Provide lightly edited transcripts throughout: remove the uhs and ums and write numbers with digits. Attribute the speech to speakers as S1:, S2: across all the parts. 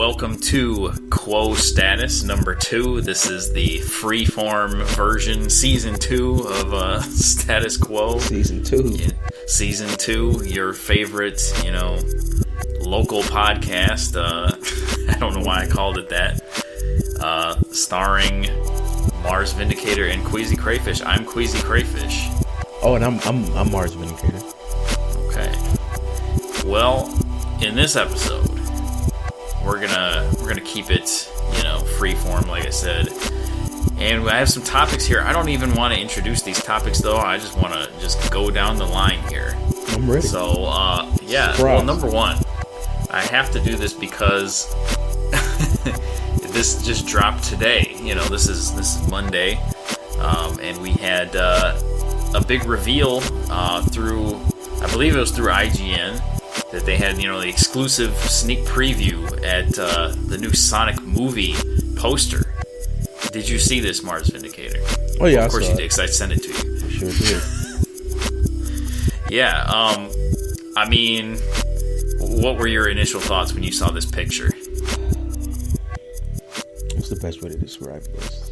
S1: welcome to Quo Status number 2. This is the freeform version, season 2 of Status Quo.
S2: Season 2.
S1: Yeah, season 2, your favorite, local podcast. I don't know why I called it that. Starring Mars Vindicator and Queasy Crayfish. I'm Queasy Crayfish.
S2: Oh, and I'm Mars Vindicator.
S1: Okay. Well, in this episode, we're gonna keep it, freeform, like I said. And I have some topics here. I don't even want to introduce these topics, though. I just want to go down the line here.
S2: I'm ready.
S1: So, yeah.
S2: Surprise.
S1: Well, number one, I have to do this because this just dropped today. This is Monday, and we had a big reveal through, I believe it was through IGN, that they had, the exclusive sneak preview at the new Sonic movie poster. Did you see this, Mars Vindicator?
S2: Oh, yeah,
S1: Of course
S2: I saw
S1: you did, because I sent it to you.
S2: I sure did.
S1: Yeah, I mean, what were your initial thoughts when you saw this picture?
S2: What's the best way to describe this?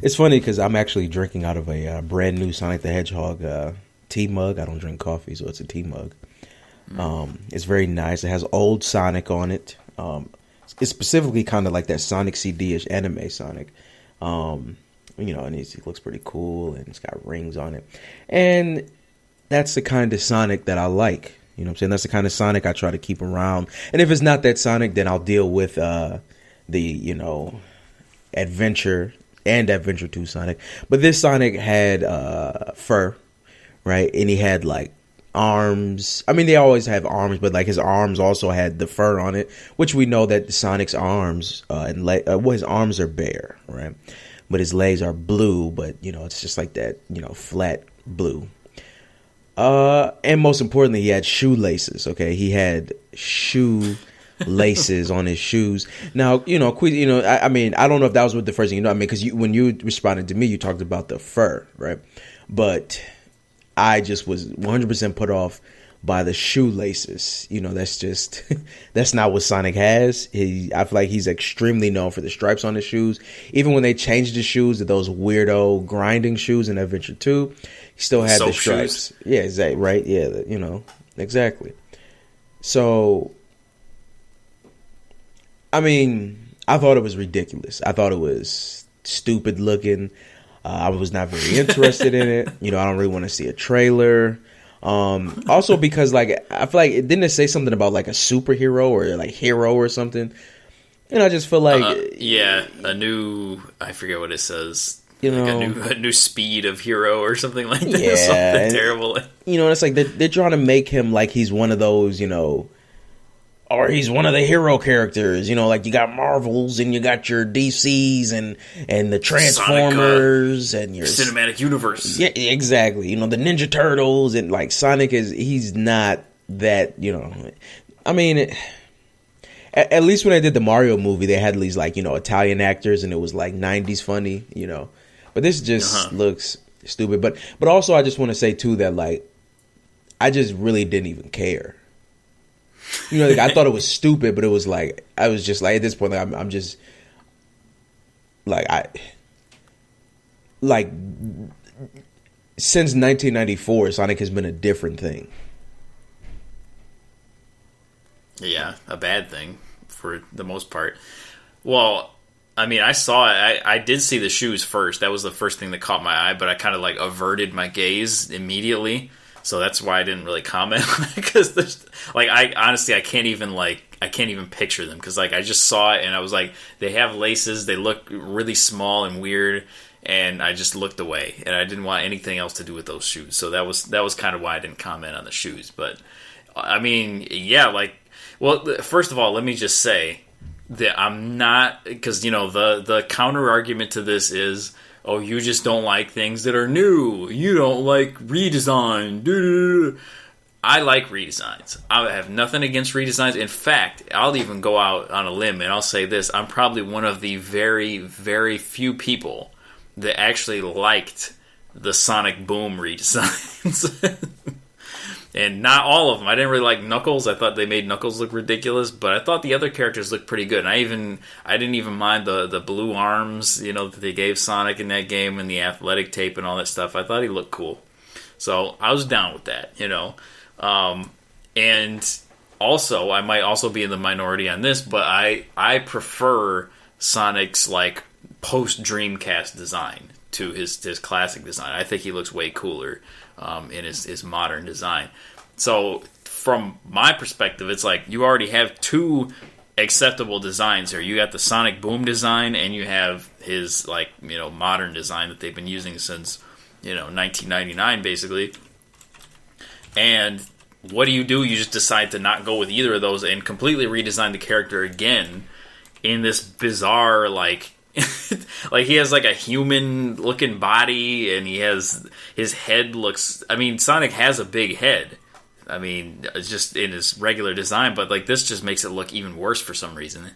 S2: It's funny because I'm actually drinking out of a brand new Sonic the Hedgehog tea mug. I don't drink coffee, so it's a tea mug. It's very nice. It has old Sonic on it. It's specifically kind of like that Sonic CD-ish anime Sonic. And it looks pretty cool, and it's got rings on it. And that's the kind of Sonic that I like. You know what I'm saying? That's the kind of Sonic I try to keep around. And if it's not that Sonic, then I'll deal with the Adventure and Adventure 2 Sonic. But this Sonic had fur, right? And he had like arms. I mean, they always have arms, but like his arms also had the fur on it, which we know that Sonic's arms his arms are bare, right? But his legs are blue, but it's just like that, flat blue. And most importantly, he had shoelaces. Okay, he had shoe laces on his shoes. Now, I mean, I don't know if that was what the first thing because when you responded to me, you talked about the fur, right? But I just was 100% put off by the shoelaces. That's just that's not what Sonic has. I feel like he's extremely known for the stripes on his shoes. Even when they changed the shoes to those weirdo grinding shoes in Adventure 2, he still had the stripes. Shoes. Yeah, exactly. Right. Yeah, exactly. So, I mean, I thought it was ridiculous. I thought it was stupid looking. I was not very interested in it. I don't really want to see a trailer. Also because I feel like didn't it say something about like a superhero or like hero or something? And I just feel like
S1: a new, I forget what it says. A new speed of hero or something like that.
S2: Yeah,
S1: something terrible.
S2: It's like they're trying to make him like he's one of those, or he's one of the hero characters, like you got Marvels and you got your DCs and the Transformers and your
S1: cinematic universe.
S2: Yeah, exactly. The Ninja Turtles and like Sonic he's not that, I mean, at least when I did the Mario movie, they had these like, Italian actors and it was like 90s funny, but this just looks stupid. But also I just want to say too that like, I just really didn't even care. I thought it was stupid, but it was like I was just like at this point, like, I'm just like since 1994, Sonic has been a different thing.
S1: Yeah, a bad thing for the most part. Well, I mean, I saw it. I did see the shoes first. That was the first thing that caught my eye, but I kind of like averted my gaze immediately. So that's why I didn't really comment on it, because I honestly I can't even picture them, because like I just saw it and I was like, they have laces, they look really small and weird, and I just looked away and I didn't want anything else to do with those shoes. So that was kind of why I didn't comment on the shoes. But I mean, yeah, first of all, let me just say that I'm not, because the counter argument to this is, oh, you just don't like things that are new. You don't like redesign. I like redesigns. I have nothing against redesigns. In fact, I'll even go out on a limb and I'll say this. I'm probably one of the very, very few people that actually liked the Sonic Boom redesigns. And not all of them. I didn't really like Knuckles. I thought they made Knuckles look ridiculous, but I thought the other characters looked pretty good. And I didn't even mind the blue arms, that they gave Sonic in that game, and the athletic tape and all that stuff. I thought he looked cool. So I was down with that, And also, I might also be in the minority on this, but I prefer Sonic's like post Dreamcast design to his classic design. I think he looks way cooler in his modern design. So from my perspective, it's like you already have two acceptable designs here. You got the Sonic Boom design, and you have his modern design that they've been using since 1999 basically. And what do? You just decide to not go with either of those and completely redesign the character again in this bizarre like he has like a human looking body, and his head looks, Sonic has a big head. It's just in his regular design, but like this just makes it look even worse for some reason.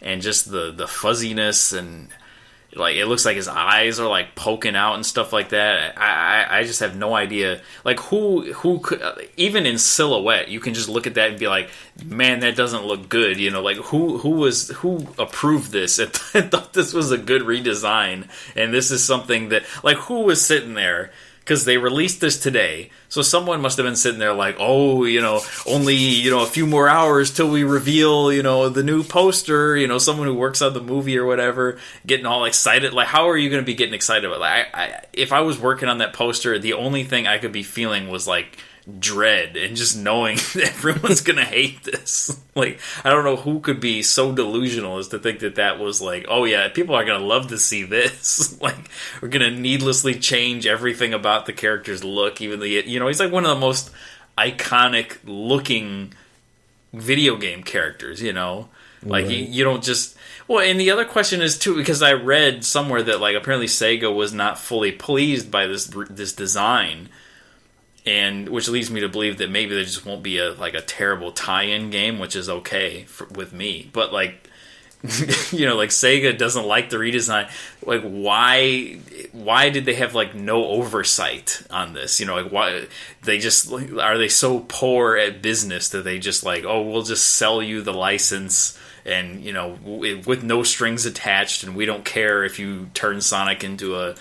S1: And just the fuzziness, and like it looks like his eyes are like poking out and stuff like that. I just have no idea. Like who could, even in silhouette, you can just look at that and be like, man, that doesn't look good. Like who approved this and thought this was a good redesign, and this is something that, like, who was sitting there? Because they released this today, so someone must have been sitting there like, only a few more hours till we reveal the new poster. Someone who works on the movie or whatever, getting all excited. Like, how are you going to be getting excited about? Like, if I was working on that poster, the only thing I could be feeling was like dread and just knowing that everyone's going to hate this. Like, I don't know who could be so delusional as to think that was like, oh yeah, people are going to love to see this. Like, we're going to needlessly change everything about the character's look, even he's like one of the most iconic looking video game characters, Like, right. You don't just... Well, and the other question is, too, because I read somewhere that, like, apparently Sega was not fully pleased by this design, and which leads me to believe that maybe there just won't be a terrible tie-in game, which is okay with me. But, like, like Sega doesn't like the redesign. Like, why did they have like no oversight on this? Like, why they just, are they so poor at business that they just like, oh, we'll just sell you the license and with no strings attached, and we don't care if you turn Sonic into a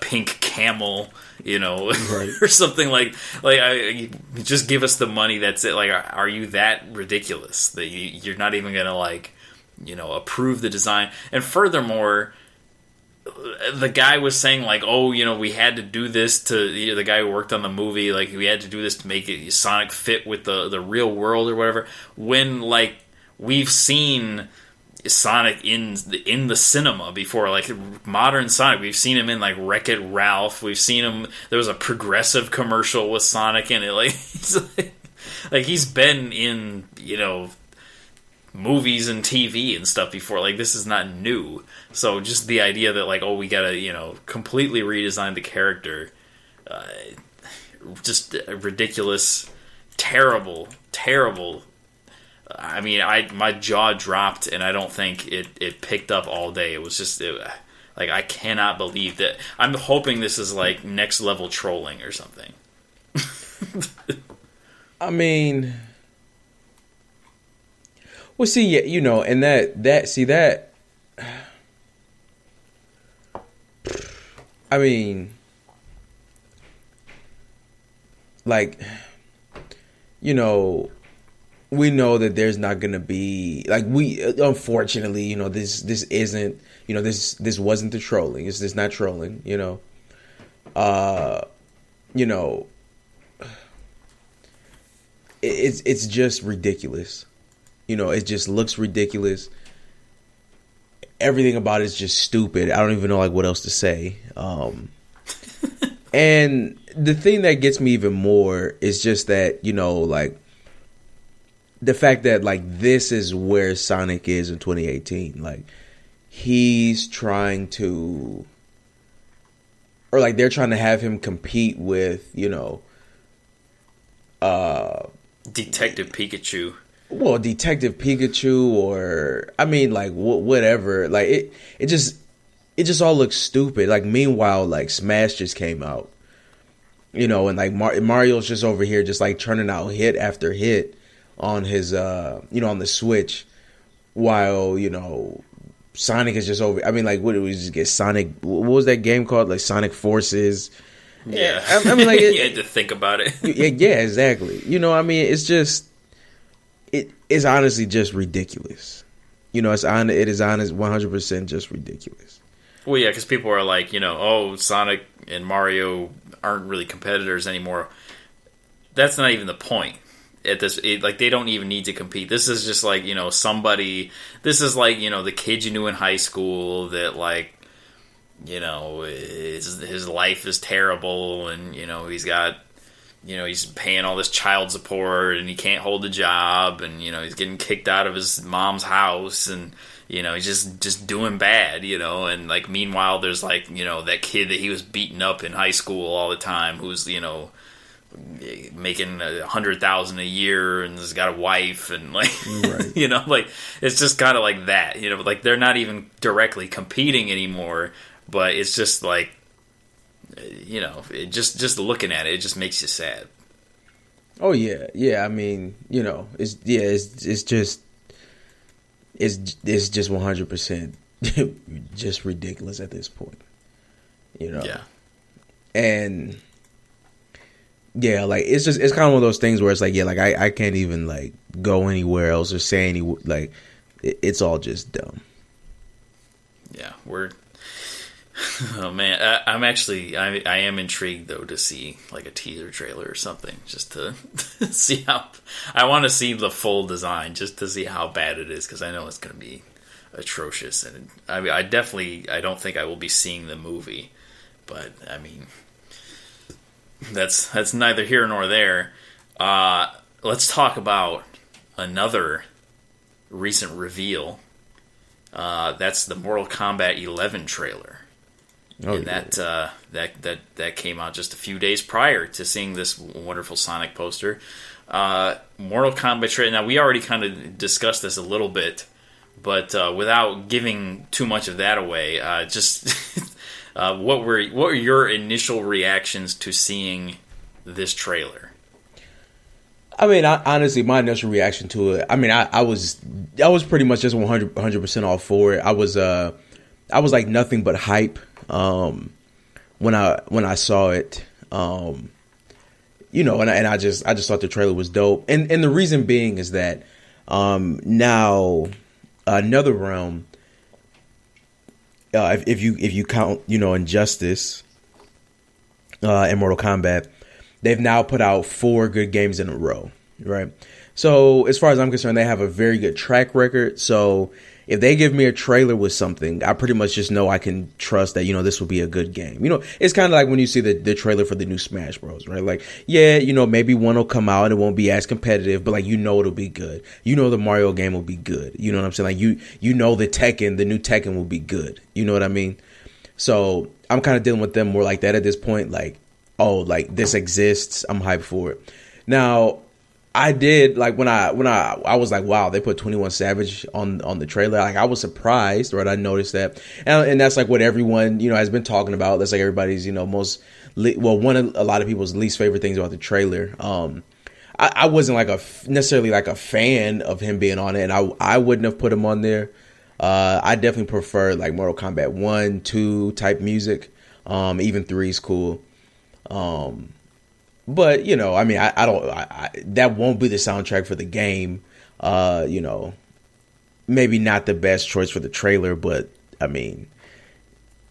S1: pink camel, right. Or something like just give us the money. That's it. Like, are you that ridiculous that you're not even gonna approve the design? And furthermore, the guy was saying like, oh, we had to do this to the guy who worked on the movie. Like, we had to do this to make it Sonic fit with the real world or whatever. When like we've seen Sonic in the cinema before, like modern Sonic. We've seen him in like Wreck-It Ralph. We've seen him. There was a Progressive commercial with Sonic in it. Like he's been in movies and TV and stuff before. Like, this is not new. So just the idea that like, oh, we gotta completely redesign the character, just ridiculous, terrible. My jaw dropped, and I don't think it picked up all day. It was just like, I cannot believe that. I'm hoping this is like next level trolling or something.
S2: Well, see, yeah, and that like, we know that there's not going to be, like, unfortunately, this isn't, this wasn't the trolling. It's just not trolling, it's just ridiculous. It just looks ridiculous. Everything about it is just stupid. I don't even know, like, what else to say. And the thing that gets me even more is just that, like, the fact that, like, this is where Sonic is in 2018. Like, he's trying to, or like they're trying to have him compete with,
S1: Detective Pikachu.
S2: Well, Detective Pikachu, or like whatever. Like, it just all looks stupid. Like, meanwhile, like, Smash just came out, And like Mario's just over here, just like churning out hit after hit on his, on the Switch, while Sonic is just over. I mean, like, what did we just get? Sonic. What was that game called? Like Sonic Forces.
S1: Yeah,
S2: I mean, like,
S1: you had to think about it.
S2: Yeah, exactly. I mean, it's just, it's honestly just ridiculous. It is honest, 100% just ridiculous.
S1: Well, yeah, because people are like, oh, Sonic and Mario aren't really competitors anymore. That's not even the point. At this, like, they don't even need to compete. This is just like, somebody. This is like, the kid you knew in high school that, like, his life is terrible, and he's got, he's paying all this child support, and he can't hold a job, and he's getting kicked out of his mom's house, and he's just doing bad, and like meanwhile there's like that kid that he was beating up in high school all the time, who's making $100,000 a year and has got a wife, and like
S2: right.
S1: like it's just kind of like that, like they're not even directly competing anymore, but it's just like it just looking at it just makes you sad.
S2: Oh yeah. I mean, it's just 100% just ridiculous at this point.
S1: Yeah.
S2: And yeah, like it's kind of one of those things where it's like, yeah, like I can't even like go anywhere else or say any, like it's all just dumb.
S1: Yeah, oh man, I am intrigued though to see like a teaser trailer or something, just to see how. I want to see the full design just to see how bad it is, because I know it's going to be atrocious, and I mean, I don't think I will be seeing the movie, but I mean, that's neither here nor there. Let's talk about another recent reveal. That's the Mortal Kombat 11 trailer.
S2: Oh,
S1: and that came out just a few days prior to seeing this wonderful Sonic poster. Mortal Kombat trailer. Now, we already kind of discussed this a little bit, but without giving too much of that away, just what were your initial reactions to seeing this trailer?
S2: I mean, honestly, my initial reaction to it, I mean, I was pretty much just 100% all for it. I was like nothing but hype when I saw it. And I just thought the trailer was dope. And the reason being is that now another realm, if you count, Injustice and Mortal Kombat, they've now put out 4 good games in a row, right? So as far as I'm concerned, they have a very good track record. So if they give me a trailer with something, I pretty much just know I can trust that, this will be a good game. It's kind of like when you see the trailer for the new Smash Bros, right? Like, yeah, maybe one will come out and it won't be as competitive, but like, it'll be good. The Mario game will be good. You know what I'm saying? Like, the new Tekken will be good. You know what I mean? So I'm kind of dealing with them more like that at this point. Like, oh, like this exists, I'm hyped for it. Now, I did like when I was like, wow, they put 21 Savage on the trailer. Like, I was surprised, right? I noticed that, and that's like what everyone has been talking about. That's like everybody's one of a lot of people's least favorite things about the trailer. I wasn't like necessarily like a fan of him being on it, and I wouldn't have put him on there. I definitely prefer like Mortal Kombat 1, 2 type music. Even 3 is cool. But I mean, I don't. That won't be the soundtrack for the game. Maybe not the best choice for the trailer, but I mean,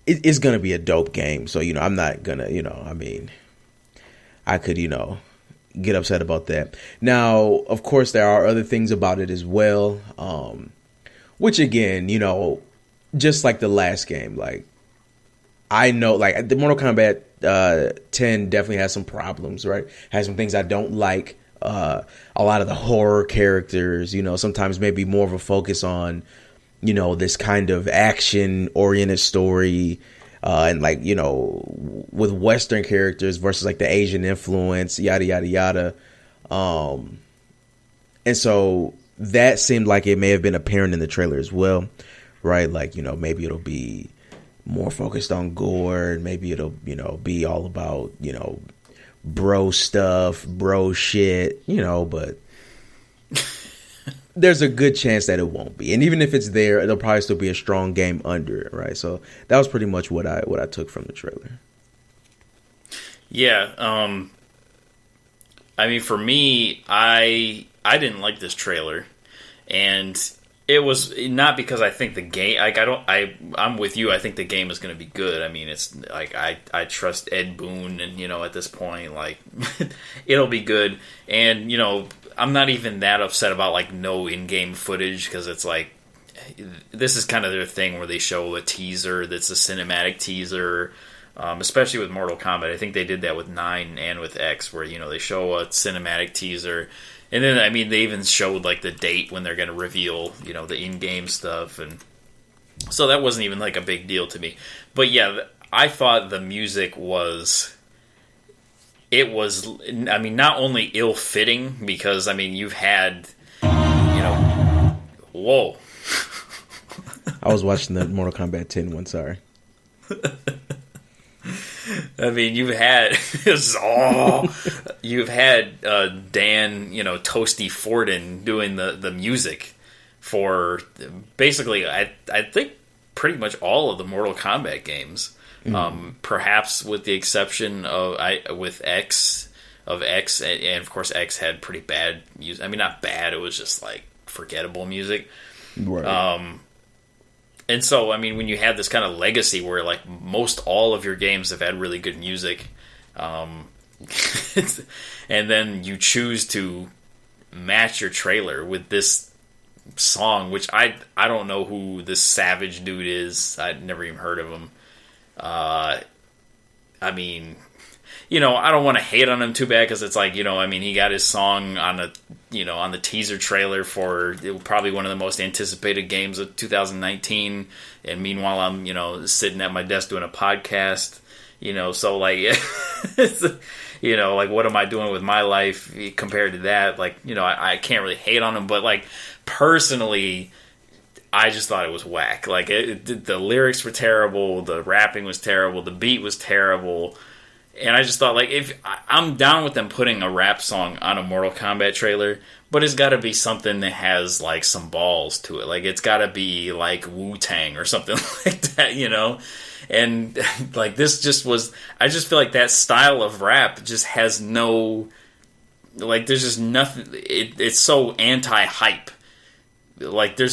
S2: it's gonna be a dope game. So I'm not gonna. I mean, I could get upset about that. Now, of course, there are other things about it as well. Which again, just like the last game, like I know, like the Mortal Kombat 10 definitely has some problems, right? Has some things I don't like. A lot of the horror characters, sometimes maybe more of a focus on, this kind of action-oriented story, and like, with Western characters versus like the Asian influence, yada, yada, yada. And so that seemed like it may have been apparent in the trailer as well, right? Like, maybe it'll be more focused on gore, and maybe it'll be all about bro stuff, bro shit, but there's a good chance that it won't be. And even if it's there, it'll probably still be a strong game under it, right? So that was pretty much what I took from the trailer.
S1: Yeah, I mean, for me, I didn't like this trailer, and it was not because I think the game. Like, I'm with you. I think the game is going to be good. I mean, it's like I trust Ed Boon, and at this point, like it'll be good. And I'm not even that upset about like no in-game footage, because it's like this is kind of their thing where they show a teaser that's a cinematic teaser. Especially with Mortal Kombat. I think they did that with 9 and with X, where, they show a cinematic teaser. And then, I mean, they even showed, like, the date when they're going to reveal, the in-game stuff. And so that wasn't even, like, a big deal to me. But, yeah, I thought the music was... It was, I mean, not only ill-fitting, because, I mean, you've had, Whoa.
S2: I was watching the Mortal Kombat 10 one, sorry.
S1: I mean, you've had Dan, Toasty Forden doing the music for basically, I think pretty much all of the Mortal Kombat games. Perhaps with the exception of X, and of course X had pretty bad music. I mean, not bad; it was just like forgettable music. Right. And so, I mean, when you have this kind of legacy where, like, most all of your games have had really good music, and then you choose to match your trailer with this song, which I don't know who this Savage dude is. I'd never even heard of him. I mean, I don't want to hate on him too bad, because it's like, I mean, he got his song on on the teaser trailer for probably one of the most anticipated games of 2019. And meanwhile, I'm, sitting at my desk doing a podcast, so like, like, what am I doing with my life compared to that? Like, I can't really hate on him, but like, personally, I just thought it was whack. Like, the lyrics were terrible, the rapping was terrible, the beat was terrible. And I just thought, like, if I'm down with them putting a rap song on a Mortal Kombat trailer, but it's got to be something that has, like, some balls to it. Like, it's got to be, like, Wu-Tang or something like that, And, like, this just was... I just feel like that style of rap just has no... Like, there's just nothing... It's so anti-hype. Like, you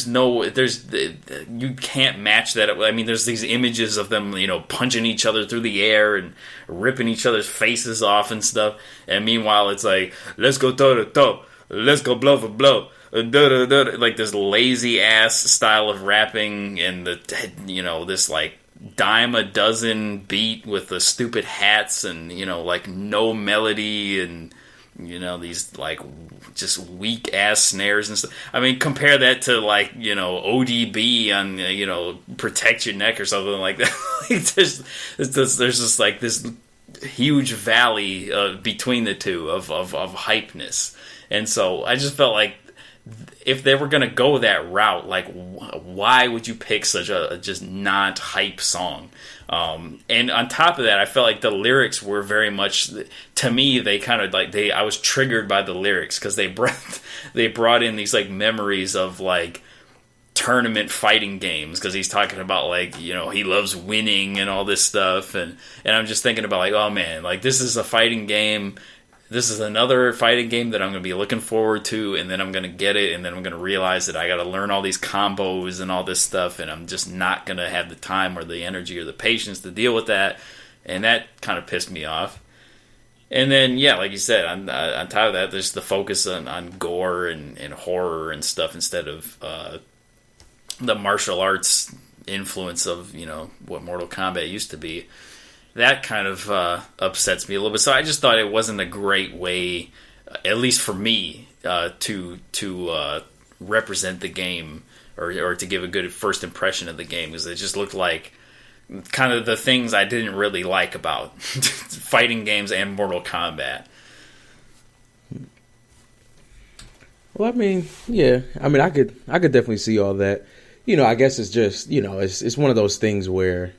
S1: can't match that. I mean, there's these images of them, punching each other through the air and ripping each other's faces off and stuff. And meanwhile, it's like, let's go toe to toe, let's go blow for blow, like this lazy ass style of rapping, and this like dime a dozen beat with the stupid hats, and like no melody, and these like just weak ass snares and stuff. I mean, compare that to like ODB on Protect Your Neck or something like that. Like, there's just like this huge valley between the two of hypeness, and so I just felt like if they were gonna go that route, like why would you pick such a just not hype song? And on top of that, I felt like the lyrics were very much, to me, they kind of like I was triggered by the lyrics, because they brought in these like memories of like tournament fighting games, because he's talking about like he loves winning and all this stuff, and I'm just thinking about like, oh man, like this is a fighting game. This is another fighting game that I'm going to be looking forward to, and then I'm going to get it, and then I'm going to realize that I got to learn all these combos and all this stuff, and I'm just not going to have the time or the energy or the patience to deal with that, and that kind of pissed me off. And then, yeah, like you said, on top of that, there's the focus on gore and horror and stuff instead of the martial arts influence of, what Mortal Kombat used to be. That kind of upsets me a little bit. So I just thought it wasn't a great way, at least for me, to represent the game or to give a good first impression of the game, because it just looked like kind of the things I didn't really like about fighting games and Mortal Kombat.
S2: Well, I mean, yeah. I mean, I could definitely see all that. I guess it's just, it's one of those things where,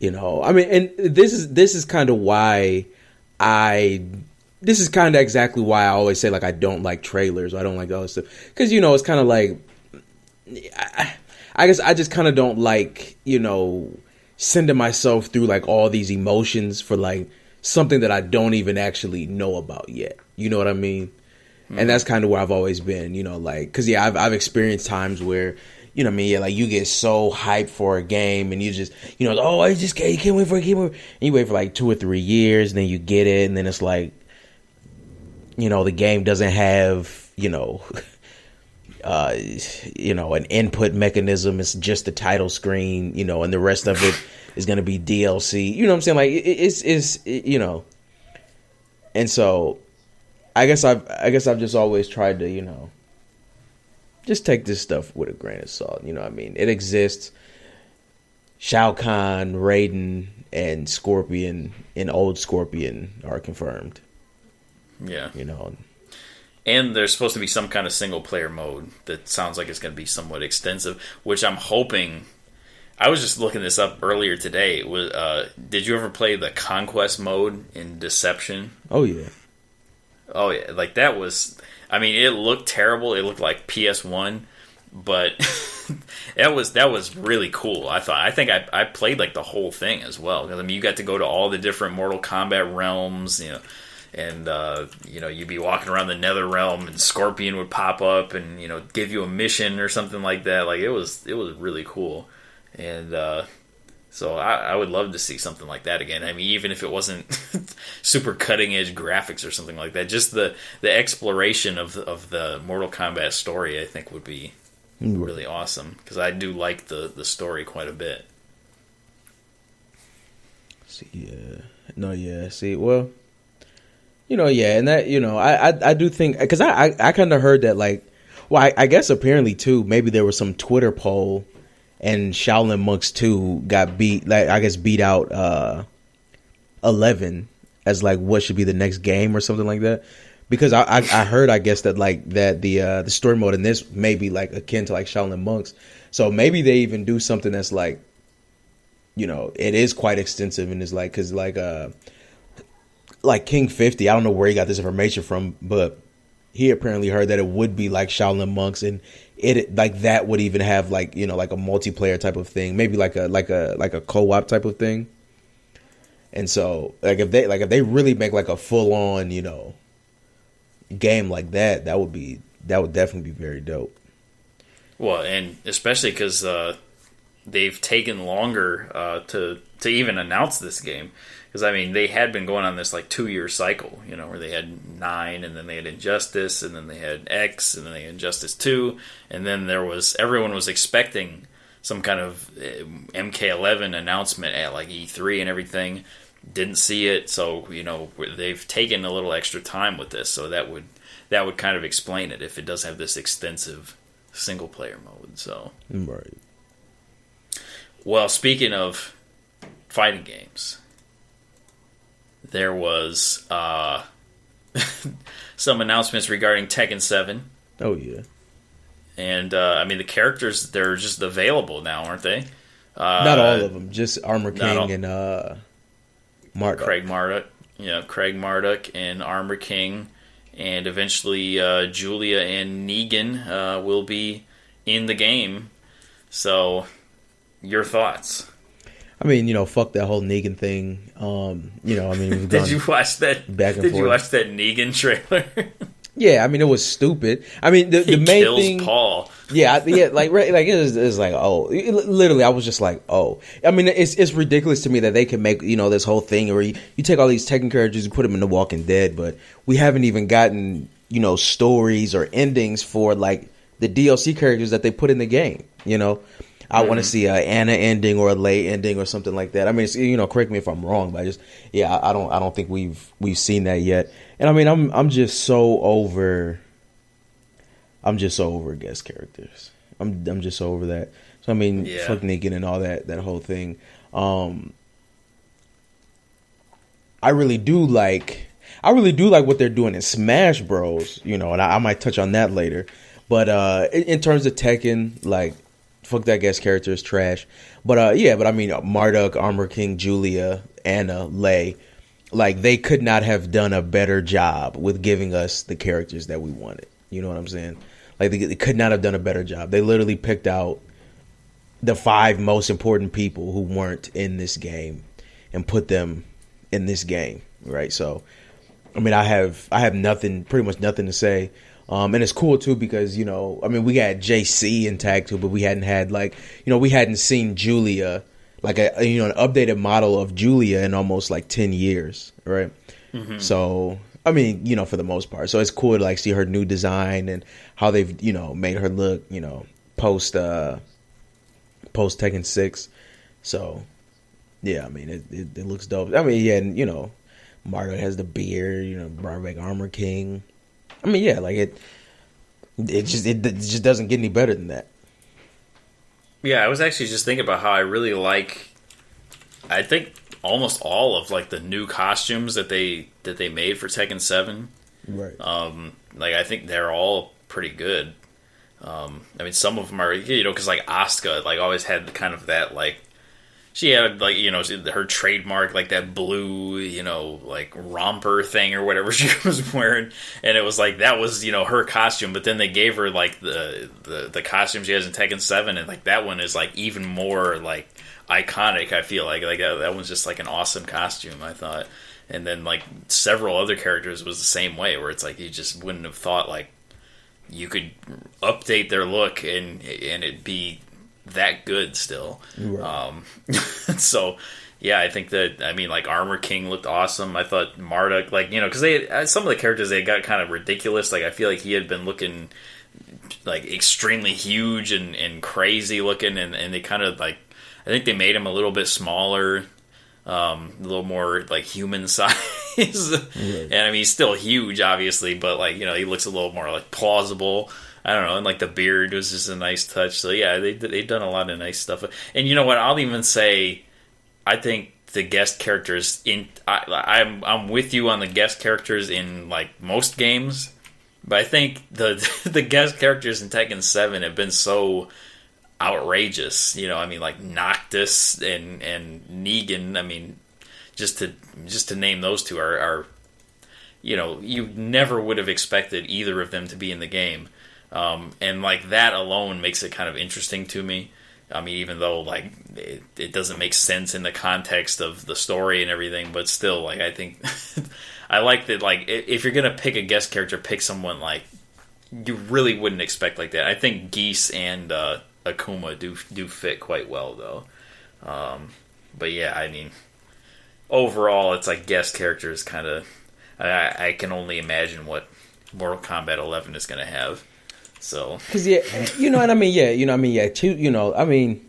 S2: I mean, and this is kind of why this is kind of exactly why I always say like I don't like trailers. I don't like all this stuff because it's kind of like I guess I just kind of don't like sending myself through like all these emotions for like something that I don't even actually know about yet. You know what I mean? Mm-hmm. And that's kind of where I've always been. Like because I've experienced times where. You know what I mean? Yeah, like you get so hyped for a game and you just, oh, you can't wait for it, and you wait for like 2 or 3 years and then you get it and then it's like, the game doesn't have, an input mechanism. It's just the title screen, and the rest of it is going to be DLC. You know what I'm saying? Like it's and so I guess I've just always tried to, just take this stuff with a grain of salt. You know what I mean? It exists. Shao Kahn, Raiden, and Scorpion and Old Scorpion are confirmed.
S1: Yeah. And there's supposed to be some kind of single-player mode that sounds like it's going to be somewhat extensive, which I'm hoping... I was just looking this up earlier today. Did you ever play the Conquest mode in Deception?
S2: Oh, yeah.
S1: Oh, yeah. Like, that was... I mean, it looked terrible. It looked like PS1, but that was really cool. I think I played like the whole thing as well. Because I mean, you got to go to all the different Mortal Kombat realms, and you'd be walking around the Nether realm, and Scorpion would pop up and give you a mission or something like that. Like it was really cool, and so I would love to see something like that again. I mean, even if it wasn't super cutting edge graphics or something like that, just the exploration of the Mortal Kombat story, I think would be really awesome because I do like the story quite a bit.
S2: And that I do think because I kind of heard that like, well, I guess apparently too maybe there was some Twitter poll. And Shaolin Monks 2 got beat out 11 as like what should be the next game or something like that. Because I heard I guess that like that the story mode in this may be like akin to like Shaolin Monks. So maybe they even do something that's like, it is quite extensive and is like because like King 50, I don't know where he got this information from, but he apparently heard that it would be like Shaolin Monks and it like that would even have like like a multiplayer type of thing, maybe like a co-op type of thing. And so like if they really make like a full on game like that, that would definitely be very dope.
S1: Well, and especially because they've taken longer to even announce this game. Because, I mean, they had been going on this, 2-year cycle, where they had 9, and then they had Injustice, and then they had X, and then they had Injustice 2, and then everyone was expecting some kind of MK11 announcement at, E3 and everything. Didn't see it, so, they've taken a little extra time with this, so that would kind of explain it if it does have this extensive single-player mode, so.
S2: Right.
S1: Well, speaking of fighting games... There was some announcements regarding Tekken 7.
S2: Oh, yeah.
S1: And, I mean, the characters, they're just available now, aren't they?
S2: Not all of them. Just Armor King and Marduk.
S1: Craig Marduk. Yeah, Craig Marduk and Armor King. And eventually Julia and Negan will be in the game. So, your thoughts?
S2: I mean, fuck that whole Negan thing. We've
S1: Did you watch that?
S2: Back and forth.
S1: Did you watch that Negan trailer?
S2: Yeah, I mean, it was stupid. I mean, the main
S1: kills
S2: thing.
S1: Paul.
S2: Yeah, it was like, oh, literally, I was just like, oh. I mean, it's ridiculous to me that they can make this whole thing where you take all these Tekken characters and put them in The Walking Dead, but we haven't even gotten stories or endings for the DLC characters that they put in the game. I want to see a Anna ending or a Lei ending or something like that. I mean, correct me if I'm wrong, but I don't think we've seen that yet. And I mean, I'm just so over guest characters. I'm just so over that. So I mean, fuck Negan and all that whole thing. I really do like what they're doing in Smash Bros. And I might touch on that later. But in terms of Tekken, fuck that guest character is trash. But I mean, Marduk, Armor King, Julia, Anna, Lei. like they could not have done a better job with giving us the characters that we wanted. You know what I'm saying? Like they could not have done a better job. They literally picked out the 5 most important people who weren't in this game and put them in this game, right? So, I mean, I have pretty much nothing to say. And it's cool too because, you know, I mean, we had JC in Tag 2, but we hadn't had like, you know, we hadn't seen Julia, like an updated model of Julia in almost like 10 years, right? Mm-hmm. So, I mean, you know, for the most part. So it's cool to like see her new design and how they've, you know, made her look, you know, post Tekken 6. So, yeah, I mean, it looks dope. I mean, yeah, and, you know, Margaret has the beard, you know, brought back Armor King. I mean, yeah, like it just doesn't get any better than that.
S1: Yeah, I was actually just thinking about how I really like, I think almost all of like the new costumes that they made for Tekken 7.
S2: Right.
S1: Like I think they're all pretty good. I mean, some of them are, you know, because like Asuka like always had kind of that like, she had like, you know, her trademark like that blue, you know, like romper thing or whatever she was wearing, and it was like that was, you know, her costume. But then they gave her like the costume she has in Tekken 7, and like that one is like even more like iconic. I feel like that one's just like an awesome costume, I thought. And then like several other characters was the same way, where it's like you just wouldn't have thought like you could update their look and it'd be that good still. Right. So yeah, I think that, I mean, like Armor King looked awesome. I thought Marduk, like, you know, because they some of the characters they got kind of ridiculous. Like I feel like he had been looking like extremely huge and crazy looking, and they kind of like, I think they made him a little bit smaller, a little more like human size. Right. And I mean, he's still huge, obviously, but like, you know, he looks a little more like plausible. I don't know, and like the beard was just a nice touch. So yeah, they've done a lot of nice stuff. And you know what? I'll even say, I think the guest characters I'm with you on the guest characters in like most games, but I think the guest characters in Tekken 7 have been so outrageous. You know, I mean, like Noctis and Negan. I mean, just to name those two are you know, you never would have expected either of them to be in the game. And like that alone makes it kind of interesting to me. I mean, even though like it doesn't make sense in the context of the story and everything, but still, like I think I like that. Like if you're gonna pick a guest character, pick someone like you really wouldn't expect like that. I think Geese and Akuma do fit quite well though. But yeah, I mean, overall, it's like guest characters kind of. I can only imagine what Mortal Kombat 11 is going to have. So, because
S2: yeah, you know, and I mean, yeah, you know, I mean, yeah, too, you know, I mean,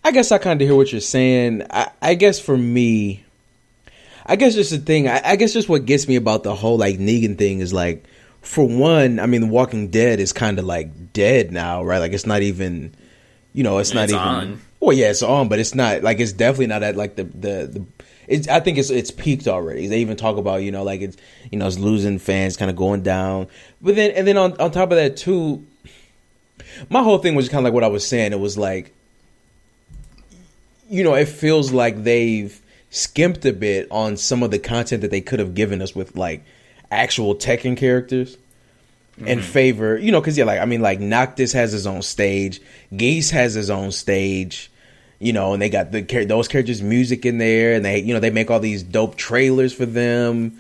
S2: I guess I kind of hear what you're saying. I guess for me, I guess just the thing, I guess just what gets me about the whole like Negan thing is like, for one, I mean, The Walking Dead is kind of like dead now, right? Like it's not even, you know, it's not even. On. Well, yeah, it's on, but it's not like it's definitely not at like the I think it's peaked already. They even talk about, you know, like it's, you know, it's losing fans, kind of going down. But then on top of that too, my whole thing was kind of like what I was saying. It was like, you know, it feels like they've skimped a bit on some of the content that they could have given us with like actual Tekken characters. In favor, you know, because yeah, like I mean, like Noctis has his own stage, Geese has his own stage, you know, and they got those characters' music in there, and they, you know, they make all these dope trailers for them.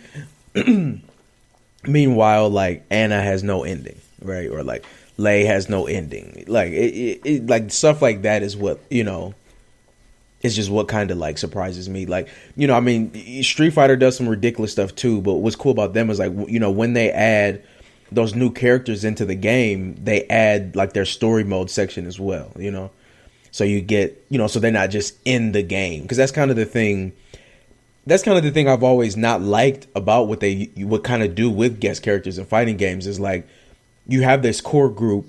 S2: Meanwhile, like Anna has no ending, right? Or like Lei has no ending. Like it like stuff like that is what, you know, it's just what kind of like surprises me. Like, you know, I mean, Street Fighter does some ridiculous stuff too, but what's cool about them is like, you know, when they add those new characters into the game, they add like their story mode section as well, you know? So you get, you know, so they're not just in the game. Because that's kind of the thing. That's kind of the thing I've always not liked about what they would kind of do with guest characters in fighting games is like, you have this core group,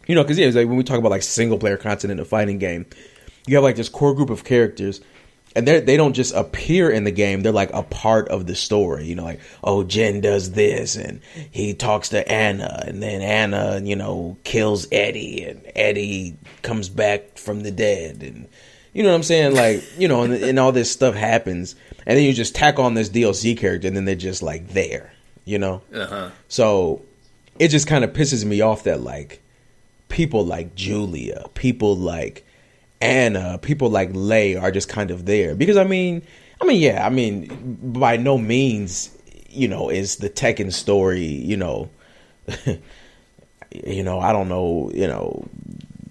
S2: you know, because yeah, it's like when we talk about like single player content in a fighting game, you have like this core group of characters. And they don't just appear in the game. They're like a part of the story. You know, like, oh, Jin does this and he talks to Anna. And then Anna, you know, kills Eddie. And Eddie comes back from the dead. And, You know what I'm saying? Like, you know, and all this stuff happens, and then you just tack on this DLC character, and then they're just like there, you know? So it just kind of pisses me off that like people like Julia, people like Anna, people like Lei are just kind of there. Because I mean, by no means, you know, is the Tekken story, you know, you know, I don't know, you know,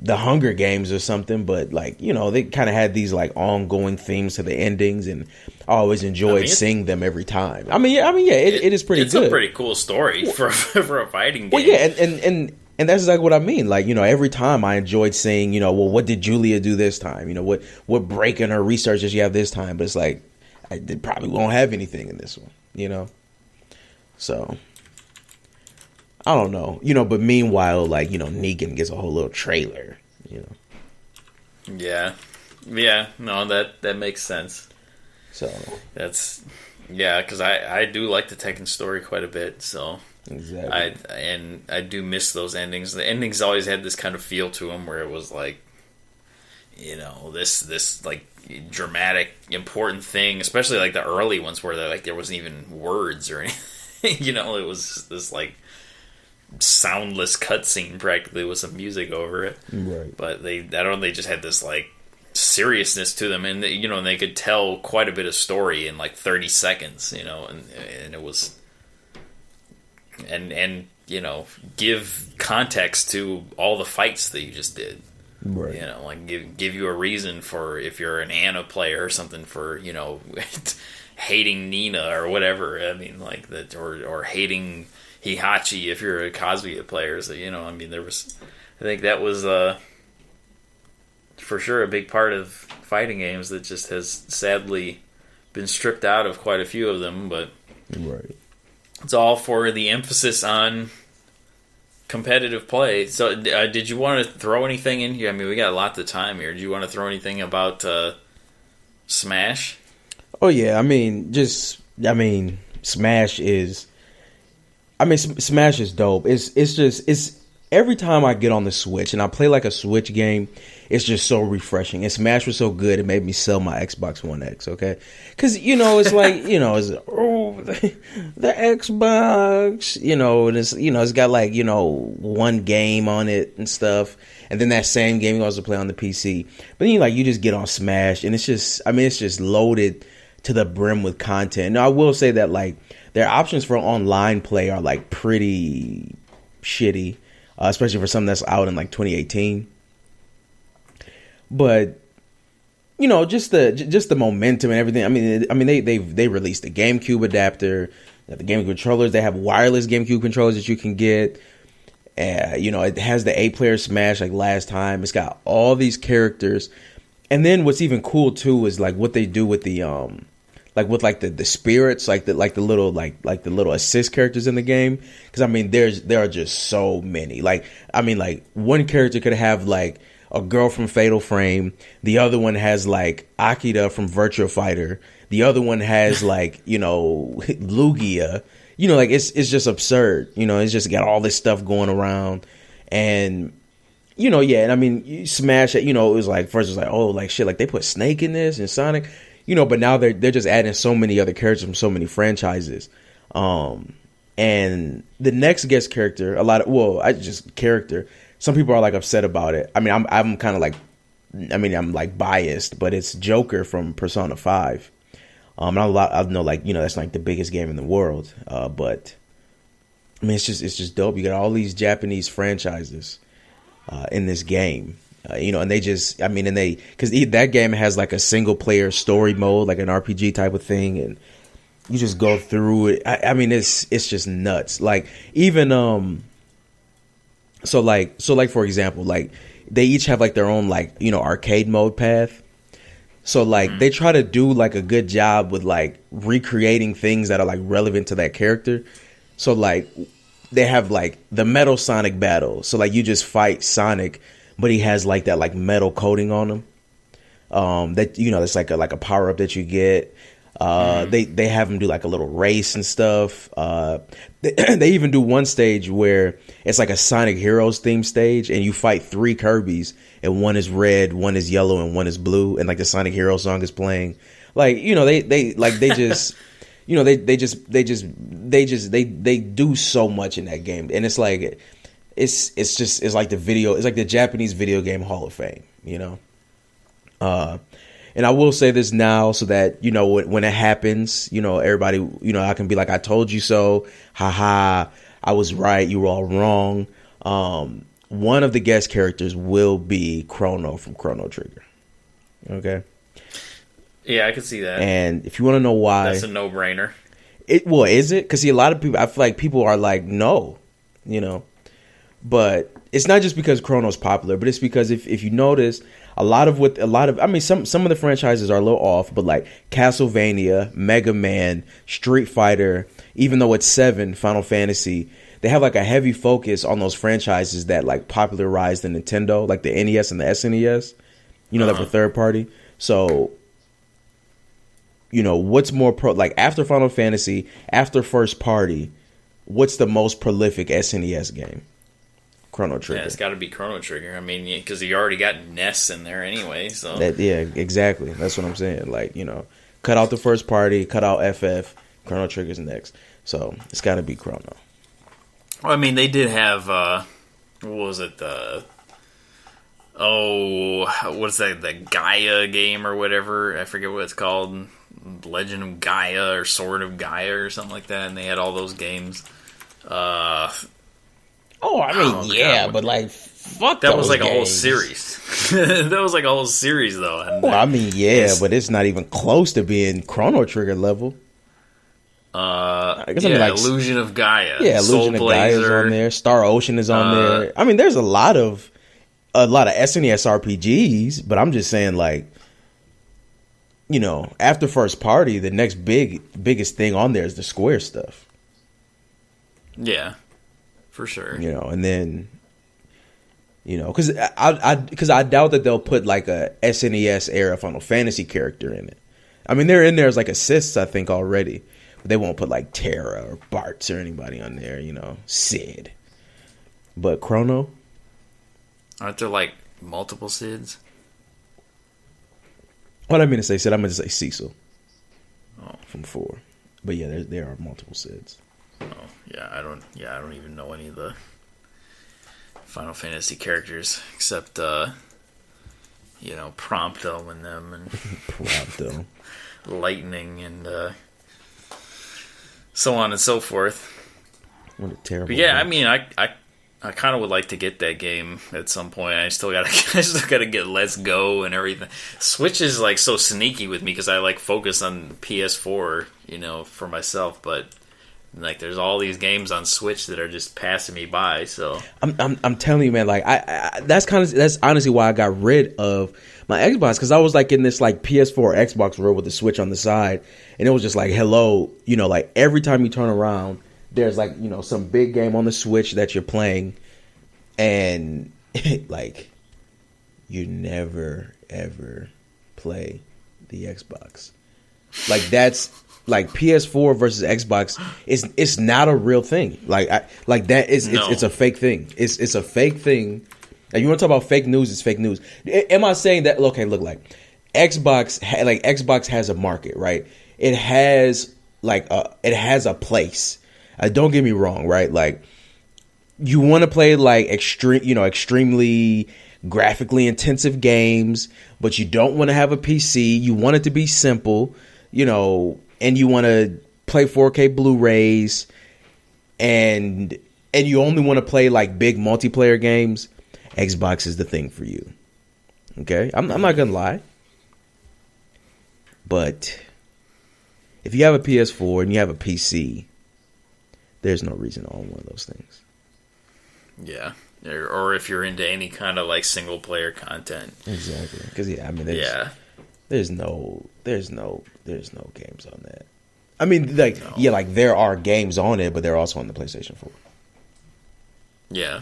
S2: the Hunger Games or something, but like, you know, they kind of had these like ongoing themes to the endings, and I always enjoyed seeing them every time. It is pretty good. It's a
S1: pretty cool story for a fighting game.
S2: Well, yeah, and that's exactly what I mean. Like, you know, every time I enjoyed seeing, you know, well, what did Julia do this time? You know, what break in her research does she have this time? But it's like, I probably won't have anything in this one, you know? So I don't know, you know, but meanwhile, like, you know, Negan gets a whole little trailer, you know.
S1: Yeah, no, that makes sense.
S2: So
S1: that's, yeah, because I do like the Tekken story quite a bit, so
S2: exactly.
S1: I do miss those endings. The endings always had this kind of feel to them where it was like, you know, this like dramatic, important thing, especially like the early ones where like there wasn't even words or anything, you know, it was this like soundless cutscene practically with some music over it.
S2: Right.
S1: But they just had this like seriousness to them, and you know, and they could tell quite a bit of story in like 30 seconds, you know, and it was and you know, give context to all the fights that you just did.
S2: Right.
S1: You know, like give you a reason for, if you're an Anna player or something, for, you know, hating Nina or whatever. I mean, like that, or hating Heihachi if you're a Kazuya player. So, you know, I mean, I think that was for sure a big part of fighting games that just has sadly been stripped out of quite a few of them. But
S2: right,
S1: it's all for the emphasis on competitive play. So, did you want to throw anything in here? I mean, we got lots of time here. Do you want to throw anything about Smash?
S2: Oh yeah, Smash is. Smash is dope. It's every time I get on the Switch and I play like a Switch game, it's just so refreshing. And Smash was so good, it made me sell my Xbox One X, okay? Because, you know, it's like, you know, the Xbox, you know, and it's got like, you know, one game on it and stuff. And then that same game you also play on the PC. But then you just get on Smash and it's just loaded to the brim with content. Now, I will say that like their options for online play are like pretty shitty, especially for something that's out in like 2018. But you know, just the momentum and everything. I mean, they released the GameCube adapter, the GameCube controllers. They have wireless GameCube controllers that you can get. You know, it has the 8-player Smash like last time. It's got all these characters, and then what's even cool too is like what they do with the the spirits, like the little assist characters in the game. Because I mean, there are just so many. Like, I mean, like one character could have like a girl from Fatal Frame. The other one has like Akira from Virtua Fighter. The other one has like, you know, Lugia. You know, like it's just absurd. You know, it's just got all this stuff going around, and you know, yeah. And I mean, you Smash it. You know, it was like first it was like, oh, like shit, like they put Snake in this and Sonic. You know, but now they're just adding so many other characters from so many franchises. And the next guest character, some people are like upset about it. I mean, I'm kind of like, I'm like biased, but it's Joker from Persona 5. I know, like, you know, that's like the biggest game in the world. But I mean, it's just dope. You got all these Japanese franchises in this game. You know, and because that game has like a single player story mode, like an RPG type of thing, and you just go through it. I mean, it's just nuts. Like even so for example, like they each have like their own like, you know, arcade mode path. So like they try to do like a good job with like recreating things that are like relevant to that character. So like they have like the Metal Sonic battle. So like you just fight Sonic, but he has like that like metal coating on him. That, you know, that's like a power up that you get. They have them do like a little race and stuff. They even do one stage where it's like a Sonic Heroes theme stage, and you fight 3 Kirbys, and one is red, one is yellow, and one is blue, and like the Sonic Hero song is playing. Like, you know, they just you know, they do so much in that game, and it's like it's like the Japanese video game Hall of Fame, you know. And I will say this now so that, you know, when it happens, you know, everybody, you know, I can be like, I told you so. Haha, I was right. You were all wrong. One of the guest characters will be Chrono from Chrono Trigger. Okay.
S1: Yeah, I can see that.
S2: And if you want to know why,
S1: that's a no-brainer.
S2: Well, is it? Because see, a lot of people, I feel like people are like, no, you know. But it's not just because Chrono's popular, but it's because if you notice, I mean, some of the franchises are a little off, but like Castlevania, Mega Man, Street Fighter, even though it's 7, Final Fantasy, they have like a heavy focus on those franchises that like popularized the Nintendo, like the NES and the SNES, you know, that were third party. So, you know, what's more like after Final Fantasy, after first party, what's the most prolific SNES game? Chrono Trigger.
S1: Yeah, it's got to be Chrono Trigger. I mean, because you already got NES in there anyway. So
S2: yeah, exactly. That's what I'm saying. Like, you know, cut out the first party, cut out FF. Chrono Trigger's next. So it's got to be Chrono.
S1: Well, I mean, they did have what was it? What's that? The Gaia game or whatever? I forget what it's called. Legend of Gaia or Sword of Gaia or something like that. And they had all those games.
S2: But like, fuck
S1: that was like
S2: games.
S1: a whole series. That was like a whole series, though. And
S2: well, I mean, but it's not even close to being Chrono Trigger level.
S1: I guess like Illusion of Gaia.
S2: Yeah, Illusion of Gaia is on there. Star Ocean is on there. I mean, there's a lot of SNES RPGs, but I'm just saying, like, you know, after first party, the next biggest thing on there is the Square stuff.
S1: Yeah. For sure,
S2: you know, and then, you know, because I doubt that they'll put like a SNES era Final Fantasy character in it. I mean, they're in there as like assists, I think, already, but they won't put like Terra or Bartz or anybody on there, you know, Sid. But Chrono,
S1: aren't there like multiple Sids?
S2: What I mean to say Sid, I meant to say Cecil. From 4, but yeah, there are multiple Sids.
S1: Oh, I don't even know any of the Final Fantasy characters except you know, Prompto and them and
S2: Prompto.
S1: Lightning and so on and so forth.
S2: What a terrible
S1: But yeah,
S2: game.
S1: I mean, I kind of would like to get that game at some point. I still gotta get Let's Go and everything. Switch is like so sneaky with me because I like focus on PS4, you know, for myself, but like, there's all these games on Switch that are just passing me by. So
S2: I'm telling you, man. Like, that's honestly why I got rid of my Xbox, because I was like in this like PS4 Xbox world with the Switch on the side, and it was just like, hello, you know, like every time you turn around, there's like, you know, some big game on the Switch that you're playing, and like you never ever play the Xbox. Like, that's. Like, PS4 versus Xbox it's not a real thing. It's a fake thing. It's a fake thing. Like, you want to talk about fake news? It's fake news. Am I saying that? Okay, look, like Xbox has a market, right? It has a place. Don't get me wrong, right? Like, you want to play like extremely graphically intensive games, but you don't want to have a PC. You want it to be simple, you know. And you want to play 4K Blu-rays, and you only want to play like big multiplayer games, Xbox is the thing for you. Okay, I'm not gonna lie, but if you have a PS4 and you have a PC, there's no reason to own one of those things.
S1: Yeah, or if you're into any kind of like single player content,
S2: exactly. Because there's no games on that. I mean, like, no. Yeah, like there are games on it, but they're also on the PlayStation 4.
S1: Yeah.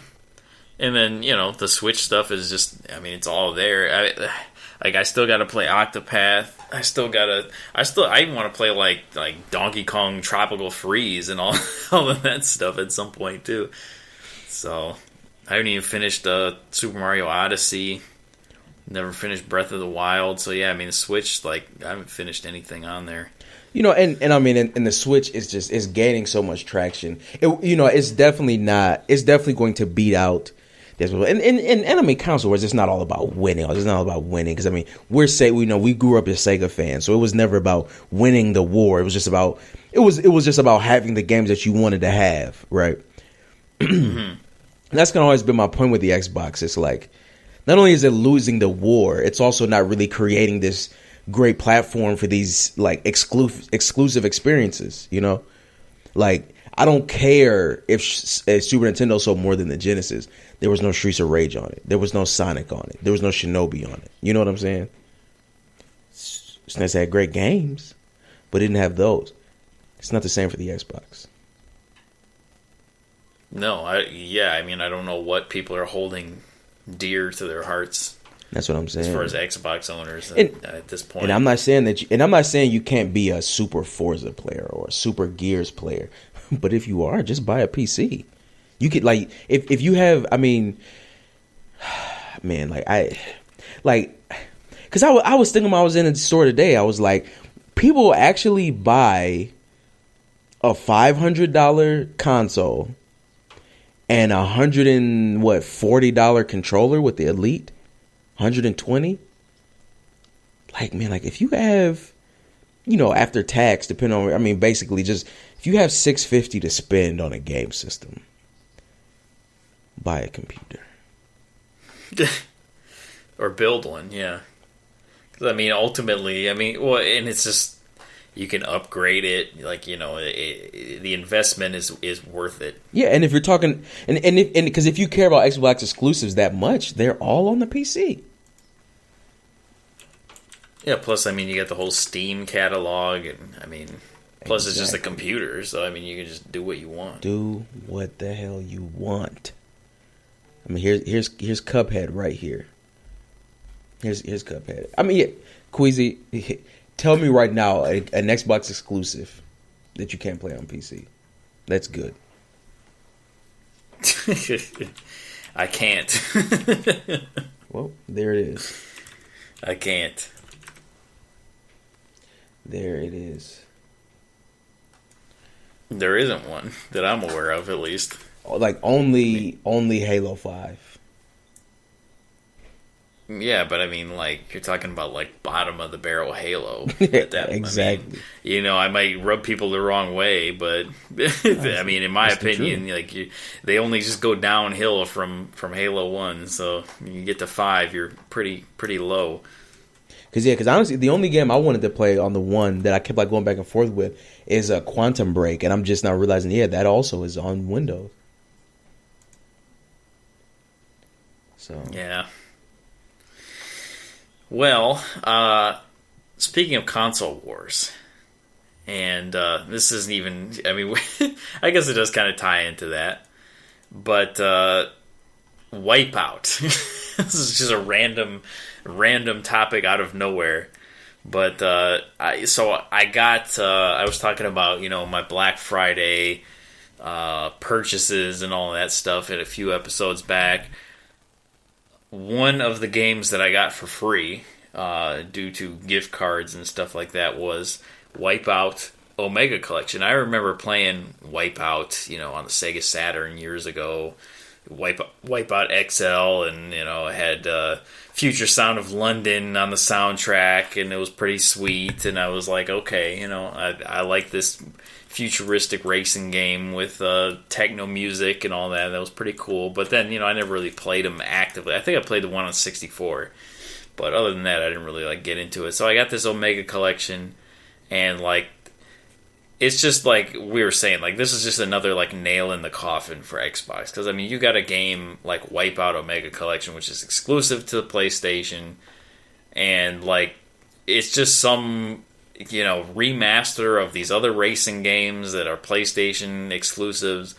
S1: And then, you know, the Switch stuff is just, I mean, it's all there. Like I still got to play Octopath. I even want to play like Donkey Kong Tropical Freeze and all all of that stuff at some point too. So I haven't even finished Super Mario Odyssey. Never finished Breath of the Wild. So yeah, I mean the Switch, like I haven't finished anything on there.
S2: You know, and I mean, and the Switch is gaining so much traction. It's definitely going to beat out. And I mean, console wars, it's not all about winning. It's not all about winning because I mean, we grew up as Sega fans, so it was never about winning the war. It was just about having the games that you wanted to have, right? And that's kind of always been my point with the Xbox. It's like, not only is it losing the war, it's also not really creating this great platform for these like exclusive experiences. You know, like I don't care if Super Nintendo sold more than the Genesis. There was no Streets of Rage on it. There was no Sonic on it. There was no Shinobi on it. You know what I'm saying? SNES had great games, but it didn't have those. It's not the same for the Xbox.
S1: No, I mean, I don't know what people are holding dear to their hearts.
S2: That's what I'm saying.
S1: As far as Xbox owners at this point.
S2: And I'm not saying you can't be a Super Forza player or a Super Gears player. But if you are, just buy a PC. You could like if you have, I mean, man, because I was thinking when I was in the store today, I was like, people actually buy a $500 console and $140 controller with the Elite, 120. Like, man, like if you have, after tax, depending on, I mean, basically just if you have $650 to spend on a game system, buy a computer.
S1: Or build one, yeah. Because, I mean, ultimately, and it's just, you can upgrade it, like, the investment is worth it.
S2: Yeah, and if you're talking, because if you care about Xbox exclusives that much, they're all on the PC.
S1: Yeah, plus, I mean, you got the whole Steam catalog, and, I mean, plus It's just a computer, so, I mean, you can just do what you want.
S2: Do what the hell you want. I mean, here's Cuphead right here. Here's Cuphead. I mean, yeah, Queasy, tell me right now an Xbox exclusive that you can't play on PC. That's good.
S1: I can't.
S2: Well, there it is.
S1: I can't.
S2: There it is.
S1: There isn't one that I'm aware of, at least.
S2: Like only Halo 5.
S1: Yeah, but I mean, like, you're talking about, like, bottom of the barrel Halo.
S2: Exactly.
S1: I mean, I might rub people the wrong way, but I mean, in my opinion, like, they only just go downhill from Halo 1. So you get to 5, you're pretty low.
S2: Because honestly, the only game I wanted to play on the one that I kept like going back and forth with is a Quantum Break, and I'm just now realizing, that also is on Windows. So
S1: yeah. Well, speaking of console wars, and this isn't even, I mean, I guess it does kind of tie into that, but Wipeout. This is just a random topic out of nowhere. But I was talking about, my Black Friday purchases and all that stuff in a few episodes back. One of the games that I got for free due to gift cards and stuff like that was Wipeout Omega Collection. I remember playing Wipeout, on the Sega Saturn years ago. Wipeout XL, and it had Future Sound of London on the soundtrack, and it was pretty sweet. And I was like, okay, I like this futuristic racing game with techno music and all that. That was pretty cool. But then, I never really played them actively. I think I played the one on 64, but other than that, I didn't really get into it. So I got this Omega Collection, and it's just like we were saying, this is just another nail in the coffin for Xbox. Because I mean, you got a game like Wipeout Omega Collection, which is exclusive to the PlayStation, and it's just some remaster of these other racing games that are PlayStation exclusives,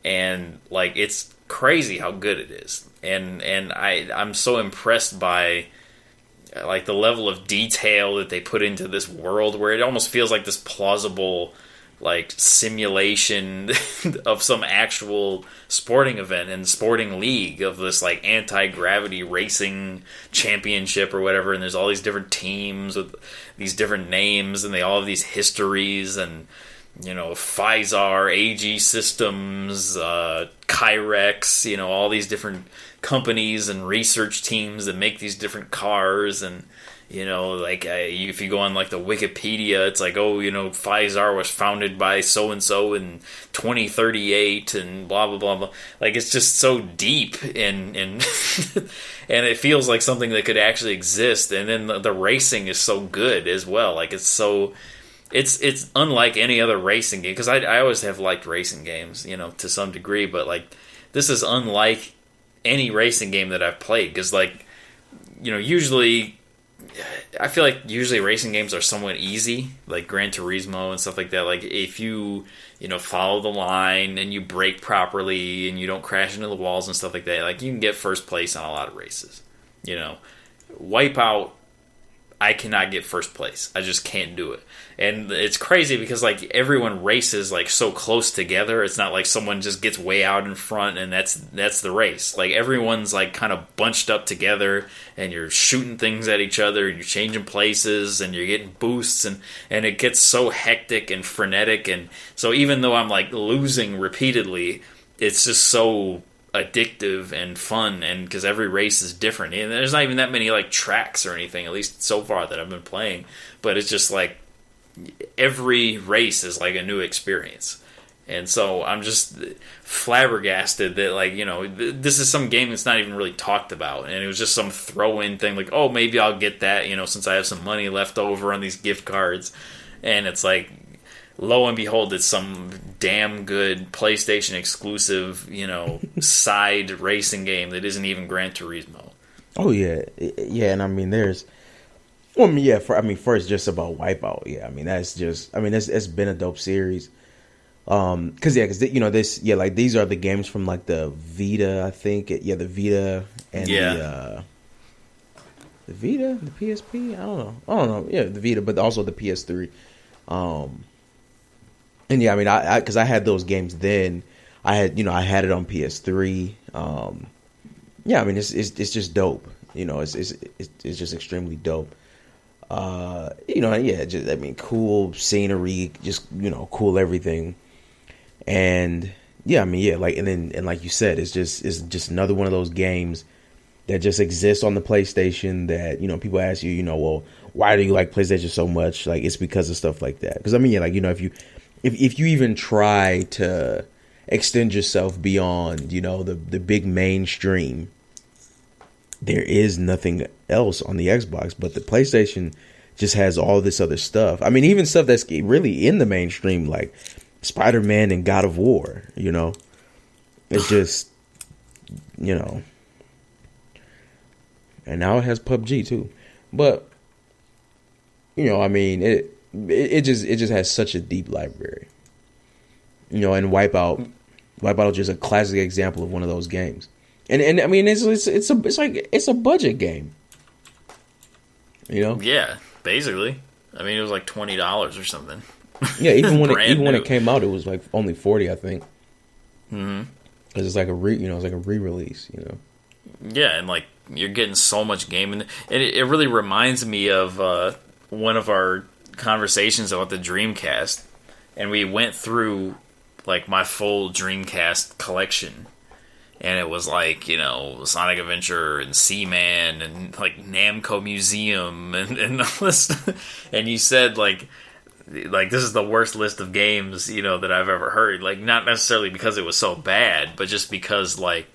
S1: and it's crazy how good it is. And I'm so impressed by like the level of detail that they put into this world, where it almost feels like this plausible like simulation of some actual sporting event and sporting league, of this like anti-gravity racing championship or whatever, and there's all these different teams with these different names, and they all have these histories, and Physar, AG Systems, Kyrex, all these different companies and research teams that make these different cars. And if you go on like the Wikipedia, it's like, Physar was founded by so and so in 2038, and blah blah blah blah. Like, it's just so deep, and and it feels like something that could actually exist. And then the racing is so good as well. Like, it's unlike any other racing game, because I always have liked racing games, to some degree, but like this is unlike any racing game that I've played, because usually I feel like usually racing games are somewhat easy, like Gran Turismo and stuff like that. Like, if you follow the line and you brake properly and you don't crash into the walls and stuff like that, like, you can get first place on a lot of races. Wipeout, I cannot get first place. I just can't do it. And it's crazy because like everyone races like so close together. It's not like someone just gets way out in front and that's the race. Like, everyone's like kind of bunched up together, and you're shooting things at each other, and you're changing places, and you're getting boosts, and it gets so hectic and frenetic. And so even though I'm like losing repeatedly, it's just so addictive and fun, and because every race is different, and there's not even that many like tracks or anything, at least so far that I've been playing, but it's just like every race is like a new experience. And so I'm just flabbergasted that like this is some game that's not even really talked about, and it was just some throw-in thing, like, oh, maybe I'll get that since I have some money left over on these gift cards. And it's like, lo and behold, it's some damn good PlayStation exclusive, side racing game that isn't even Gran Turismo.
S2: Oh yeah, and I mean, first, just about Wipeout. Yeah, I mean, that's been a dope series. Because these are the games from like the Vita, I think. The Vita and the Vita, the PSP. I don't know. Yeah, the Vita, but also the PS3. And yeah, I mean, because I had those games then. I had it on PS3. Yeah, I mean, it's just dope. It's just extremely dope. Cool scenery, just cool everything. And yeah, I mean, yeah, like, and like you said, it's just another one of those games that just exists on the PlayStation that people ask you, well, why do you like PlayStation so much? Like, it's because of stuff like that. Because I mean, yeah, like, if you even try to extend yourself beyond the big mainstream, there is nothing else on the Xbox, but the PlayStation just has all this other stuff. I mean, even stuff that's really in the mainstream, like Spider-Man and God of War. It's just and now it has PUBG too. But I mean, it just has such a deep library. And Wipeout is just a classic example of one of those games. And I mean, it's a budget game.
S1: Yeah, basically. I mean, it was like $20 or something.
S2: Yeah, even when it came out, it was like only $40, I think.
S1: Mm-hmm.
S2: Because it's like a re-release.
S1: Yeah, and like you're getting so much game, and it really reminds me of one of our conversations about the Dreamcast, and we went through like my full Dreamcast collection. And it was like, Sonic Adventure and Seaman and like Namco Museum and all this stuff. And you said like this is the worst list of games, that I've ever heard. Like, not necessarily because it was so bad, but just because like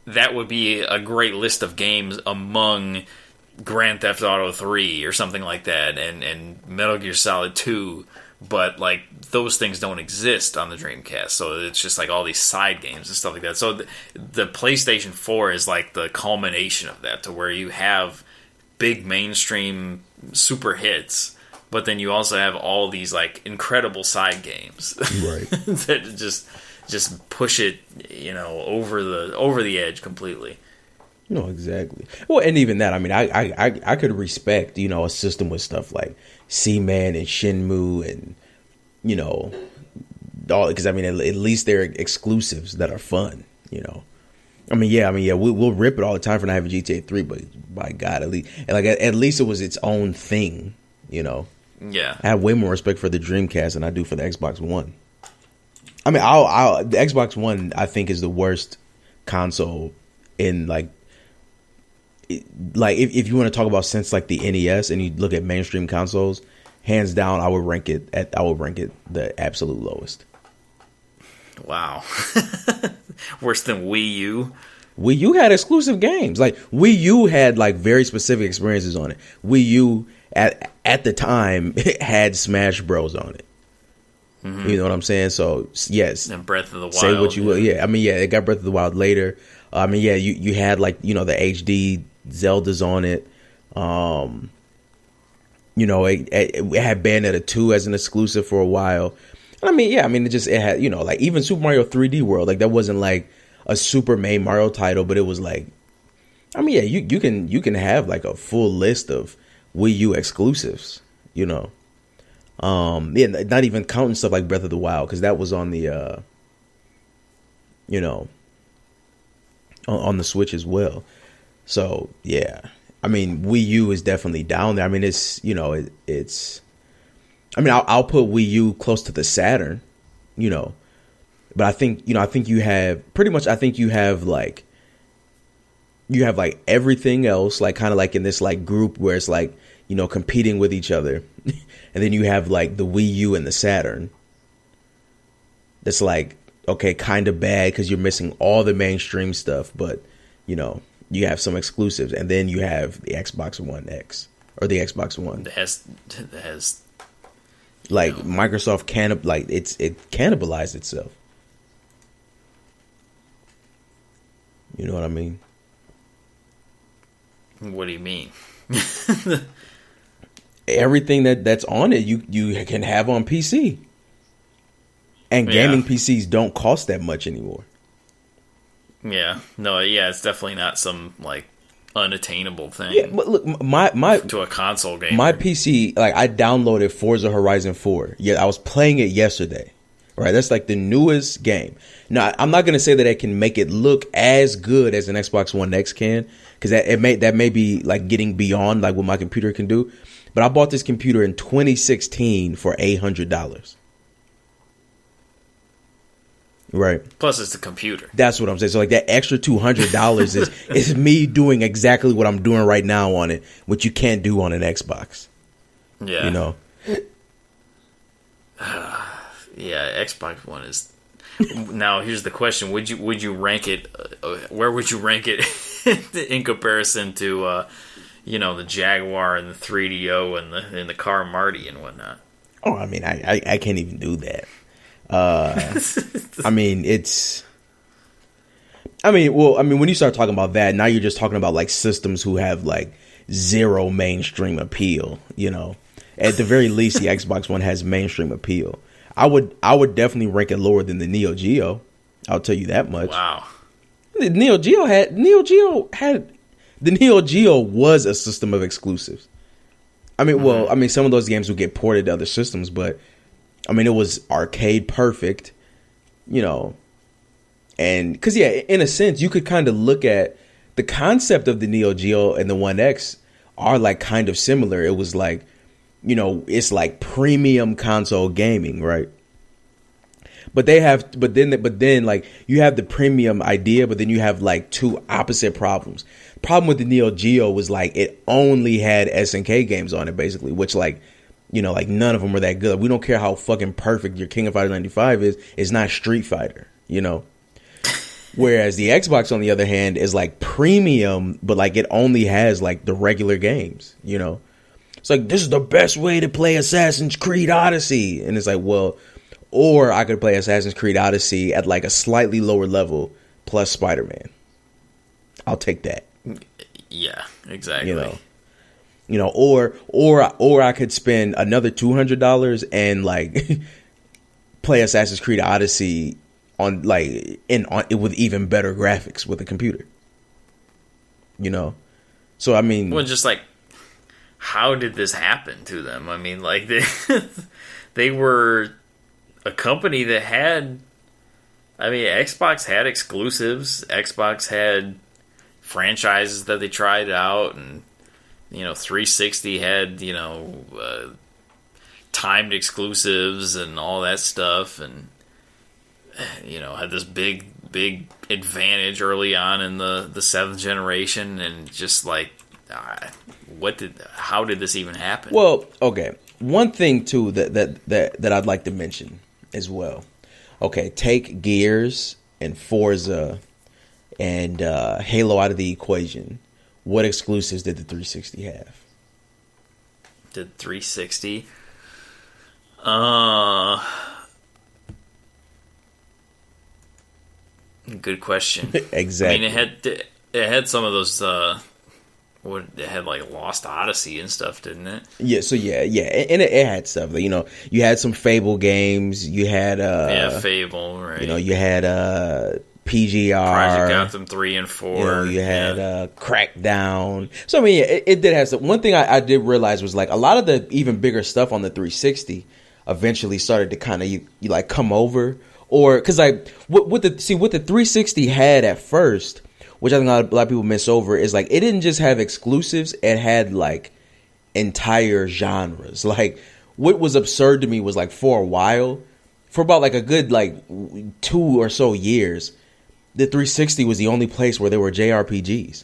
S1: that would be a great list of games among Grand Theft Auto 3 or something like that, and Metal Gear Solid 2. But like those things don't exist on the Dreamcast, so it's just like all these side games and stuff like that. So the PlayStation 4 is like the culmination of that, to where you have big mainstream super hits, but then you also have all these like incredible side games,
S2: right?
S1: that just push it, over the edge completely.
S2: No, exactly. Well, and even that, I mean, I could respect, a system with stuff like Seaman and Shenmue and, you know, all, because I mean, at least they're exclusives that are fun, we'll rip it all the time for not having GTA 3, but by God, at least it was its own thing,
S1: Yeah.
S2: I have way more respect for the Dreamcast than I do for the Xbox One. I mean, the Xbox One, I think, is the worst console in if you want to talk about since like the NES and you look at mainstream consoles, hands down, I would rank it the absolute lowest.
S1: Wow. Worse than Wii U.
S2: Wii U had exclusive games. Like Wii U had like very specific experiences on it. Wii U at the time had Smash Bros on it. Mm-hmm. You know what I'm saying? So yes,
S1: and Breath of the Wild.
S2: Say what you will. Yeah, I mean, yeah, it got Breath of the Wild later. I mean, yeah, you had like the HD Zeldas on it. It had Bayonetta 2 as an exclusive for a while. I mean, yeah, I mean, it had like even Super Mario 3D World, like that wasn't like a super main Mario title, but it was like, I mean, yeah, you can have like a full list of Wii U exclusives, not even counting stuff like Breath of the Wild, because that was on the on the Switch as well. So yeah, I mean, Wii U is definitely down there. I mean, it's it's. I mean, I'll put Wii U close to the Saturn, but I think you have pretty much. I think you have like everything else, like kind of like in this like group where it's like competing with each other, and then you have like the Wii U and the Saturn. That's like, okay, kind of bad because you're missing all the mainstream stuff, but you have some exclusives, and then you have the Xbox One X or the Xbox One
S1: that has
S2: like Microsoft it cannibalized itself. You know what I mean?
S1: What do you mean?
S2: Everything that's on it, you can have on PC. And gaming PCs don't cost that much anymore.
S1: Yeah. No, yeah, it's definitely not some like unattainable thing.
S2: Yeah, but look, my
S1: to a console game.
S2: My PC, like I downloaded Forza Horizon 4. Yeah, I was playing it yesterday. Right, that's like the newest game. Now, I'm not gonna say that it can make it look as good as an Xbox One X can, because that may be like getting beyond like what my computer can do. But I bought this computer in 2016 for $800. Right.
S1: Plus, it's a computer.
S2: That's what I'm saying. So, like that extra $200 is me doing exactly what I'm doing right now on it, which you can't do on an Xbox.
S1: Yeah. Yeah, Xbox One is. Now, here's the question: Would you rank it? Where would you rank it in comparison to, the Jaguar and the 3DO and the Car Marty and whatnot?
S2: Oh, I mean, I can't even do that. I mean, when you start talking about that, now you're just talking about like systems who have like zero mainstream appeal. At the very least, the Xbox One has mainstream appeal. I would definitely rank it lower than the Neo Geo. I'll tell you that much.
S1: Wow.
S2: The Neo Geo was a system of exclusives. I mean, some of those games would get ported to other systems, but I mean, it was arcade perfect, and because in a sense, you could kind of look at the concept of the Neo Geo and the One X are like kind of similar. It was like, it's like premium console gaming, right? But then like you have the premium idea, but then you have like two opposite problems. Problem with the Neo Geo was like it only had SNK games on it, basically, which like, like none of them were that good. We don't care how fucking perfect your King of Fighters 95 is. It's not Street Fighter, Whereas the Xbox, on the other hand, is like premium, but like it only has like the regular games, It's like, this is the best way to play Assassin's Creed Odyssey. And it's like, well, or I could play Assassin's Creed Odyssey at like a slightly lower level plus Spider-Man. I'll take that.
S1: Yeah, exactly.
S2: Or I could spend another $200 and like play Assassin's Creed Odyssey with even better graphics with a computer. you know. So I mean,
S1: well, just like, how did this happen to them? I mean, like they were a company that had. I mean, Xbox had exclusives. Xbox had franchises that they tried out, and 360 had timed exclusives and all that stuff, and had this big advantage early on in the seventh generation, and just like, how did this even happen?
S2: Well, okay, one thing too that I'd like to mention as well. Okay, take Gears and Forza and Halo out of the equation. What exclusives did the 360 have?
S1: Did 360? Good question.
S2: Exactly.
S1: I mean, it had some of those. It had like Lost Odyssey and stuff, didn't it?
S2: Yeah. So yeah, and it had stuff. Like, you had some Fable games. You had
S1: Fable, right?
S2: You had PGR,
S1: Project Gotham 3 and 4.
S2: You had Crackdown. So I mean, it did have some. One thing I did realize was like a lot of the even bigger stuff on the 360 eventually started to kind of you like come over, or because like what the 360 had at first, which I think a lot of people miss over, is like it didn't just have exclusives; it had like entire genres. Like what was absurd to me was like for a while, for about like a good like 2 or so years, the 360 was the only place where there were JRPGs.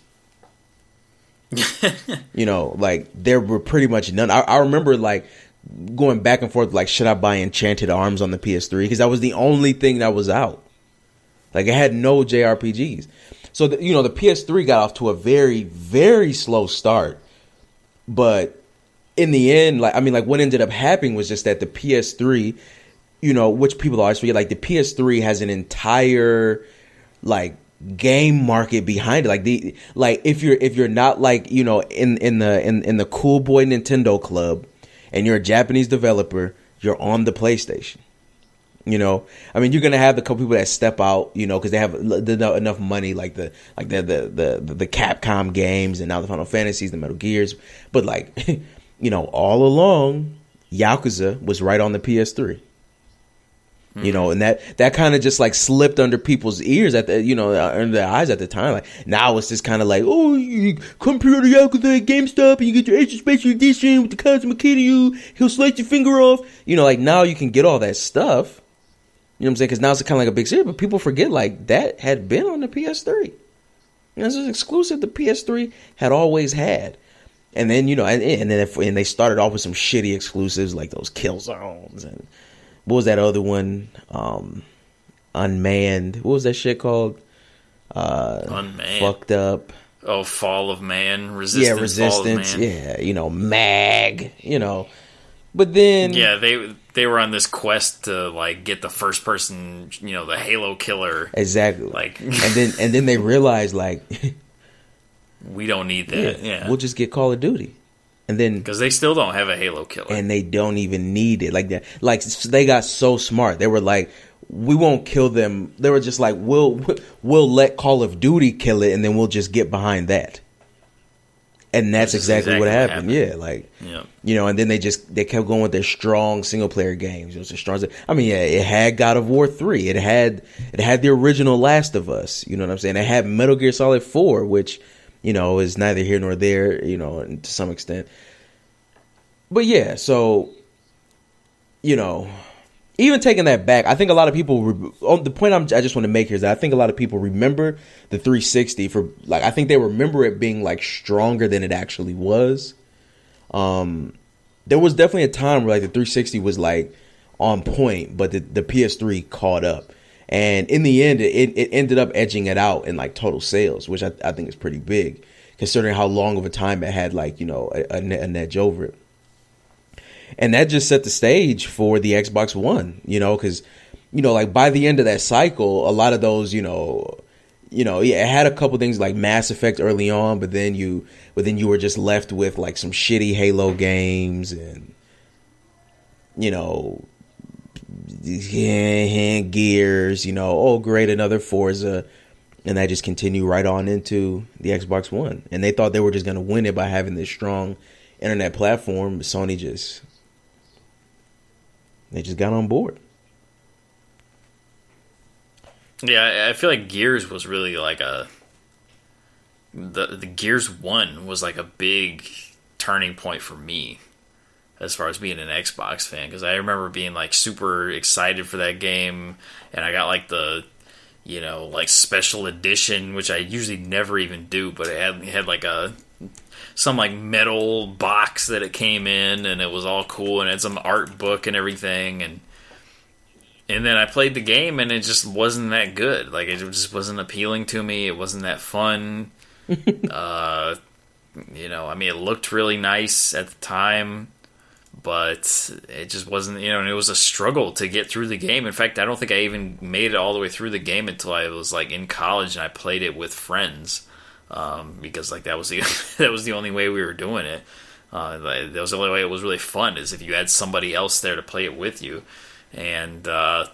S2: Like there were pretty much none. I remember like going back and forth, like, should I buy Enchanted Arms on the PS3? Because that was the only thing that was out. Like, it had no JRPGs. So, the PS3 got off to a very, very slow start. But in the end, like, I mean, like, what ended up happening was just that the PS3, which people always forget, like, the PS3 has an entire, like, game market behind it. Like, if you're not, like, in the cool boy Nintendo club, and you're a Japanese developer, you're on the PlayStation. I mean, you're gonna have the couple people that step out, because they have enough money, like the Capcom games, and now the Final Fantasies, the Metal Gears. But like, all along, Yakuza was right on the PS3. And that kind of just like slipped under people's ears under their eyes at the time. Like now it's just kind of like, oh, you come pre-order Yakuza at GameStop and you get your extra special edition with the Kazuma Kiryu. He'll slice your finger off. Like now you can get all that stuff. You know what I'm saying? Because now it's kind of like a big series, but people forget like that had been on the PS3. This is exclusive the PS3 had always had. And then and they started off with some shitty exclusives like those Kill Zones and. What was that other one? Unmanned. What was that shit called?
S1: Unmanned.
S2: Fucked up.
S1: Oh, Fall of Man. Resistance.
S2: Yeah, Resistance. Fall of Man. Mag. But then.
S1: Yeah, they were on this quest to like get the first person. The Halo killer.
S2: Exactly.
S1: Like,
S2: and then they realized like.
S1: We don't need that. Yeah.
S2: We'll just get Call of Duty. And then,
S1: because they still don't have a Halo killer,
S2: and they don't even need it like that. Like they got so smart. They were like, we won't kill them. They were just like, we'll let Call of Duty kill it, and then we'll just get behind that. And that's exactly what happened. Yeah, like and then they kept going with their strong single player games. It was a strong. I mean, yeah, it had God of War 3. It had the original Last of Us. You know what I'm saying? It had Metal Gear Solid 4, which. Is neither here nor there, to some extent. But yeah, so, even taking that back, I think a lot of people, the point I just want to make here is that I think a lot of people remember the 360 for, like, I think they remember it being, like, stronger than it actually was. There was definitely a time where, like, the 360 was, like, on point, but the PS3 caught up. And in the end, it ended up edging it out in like total sales, which I think is pretty big, considering how long of a time it had like, an edge over it. And that just set the stage for the Xbox One, because, like by the end of that cycle, a lot of those, it had a couple things like Mass Effect early on, but then you were just left with like some shitty Halo games and, Gears, oh great, another Forza, And that just continued right on into the Xbox One. And they thought they were just going to win it by having this strong internet platform. But Sony they just got on board.
S1: Yeah, I feel like Gears was really like the Gears 1 was like a big turning point for me as far as being an Xbox fan, because I remember being like super excited for that game, and I got like the like special edition, which I usually never even do, but it had like some like metal box that it came in, and it was all cool, and it had some art book and everything, and then I played the game, and it just wasn't that good. Like, it just wasn't appealing to me. It wasn't that fun. I mean, it looked really nice at the time, but it just wasn't, and it was a struggle to get through the game. In fact, I don't think I even made it all the way through the game until I was like in college, and I played it with friends, because like that was the only way we were doing it. That was the only way it was really fun, is if you had somebody else there to play it with you. And I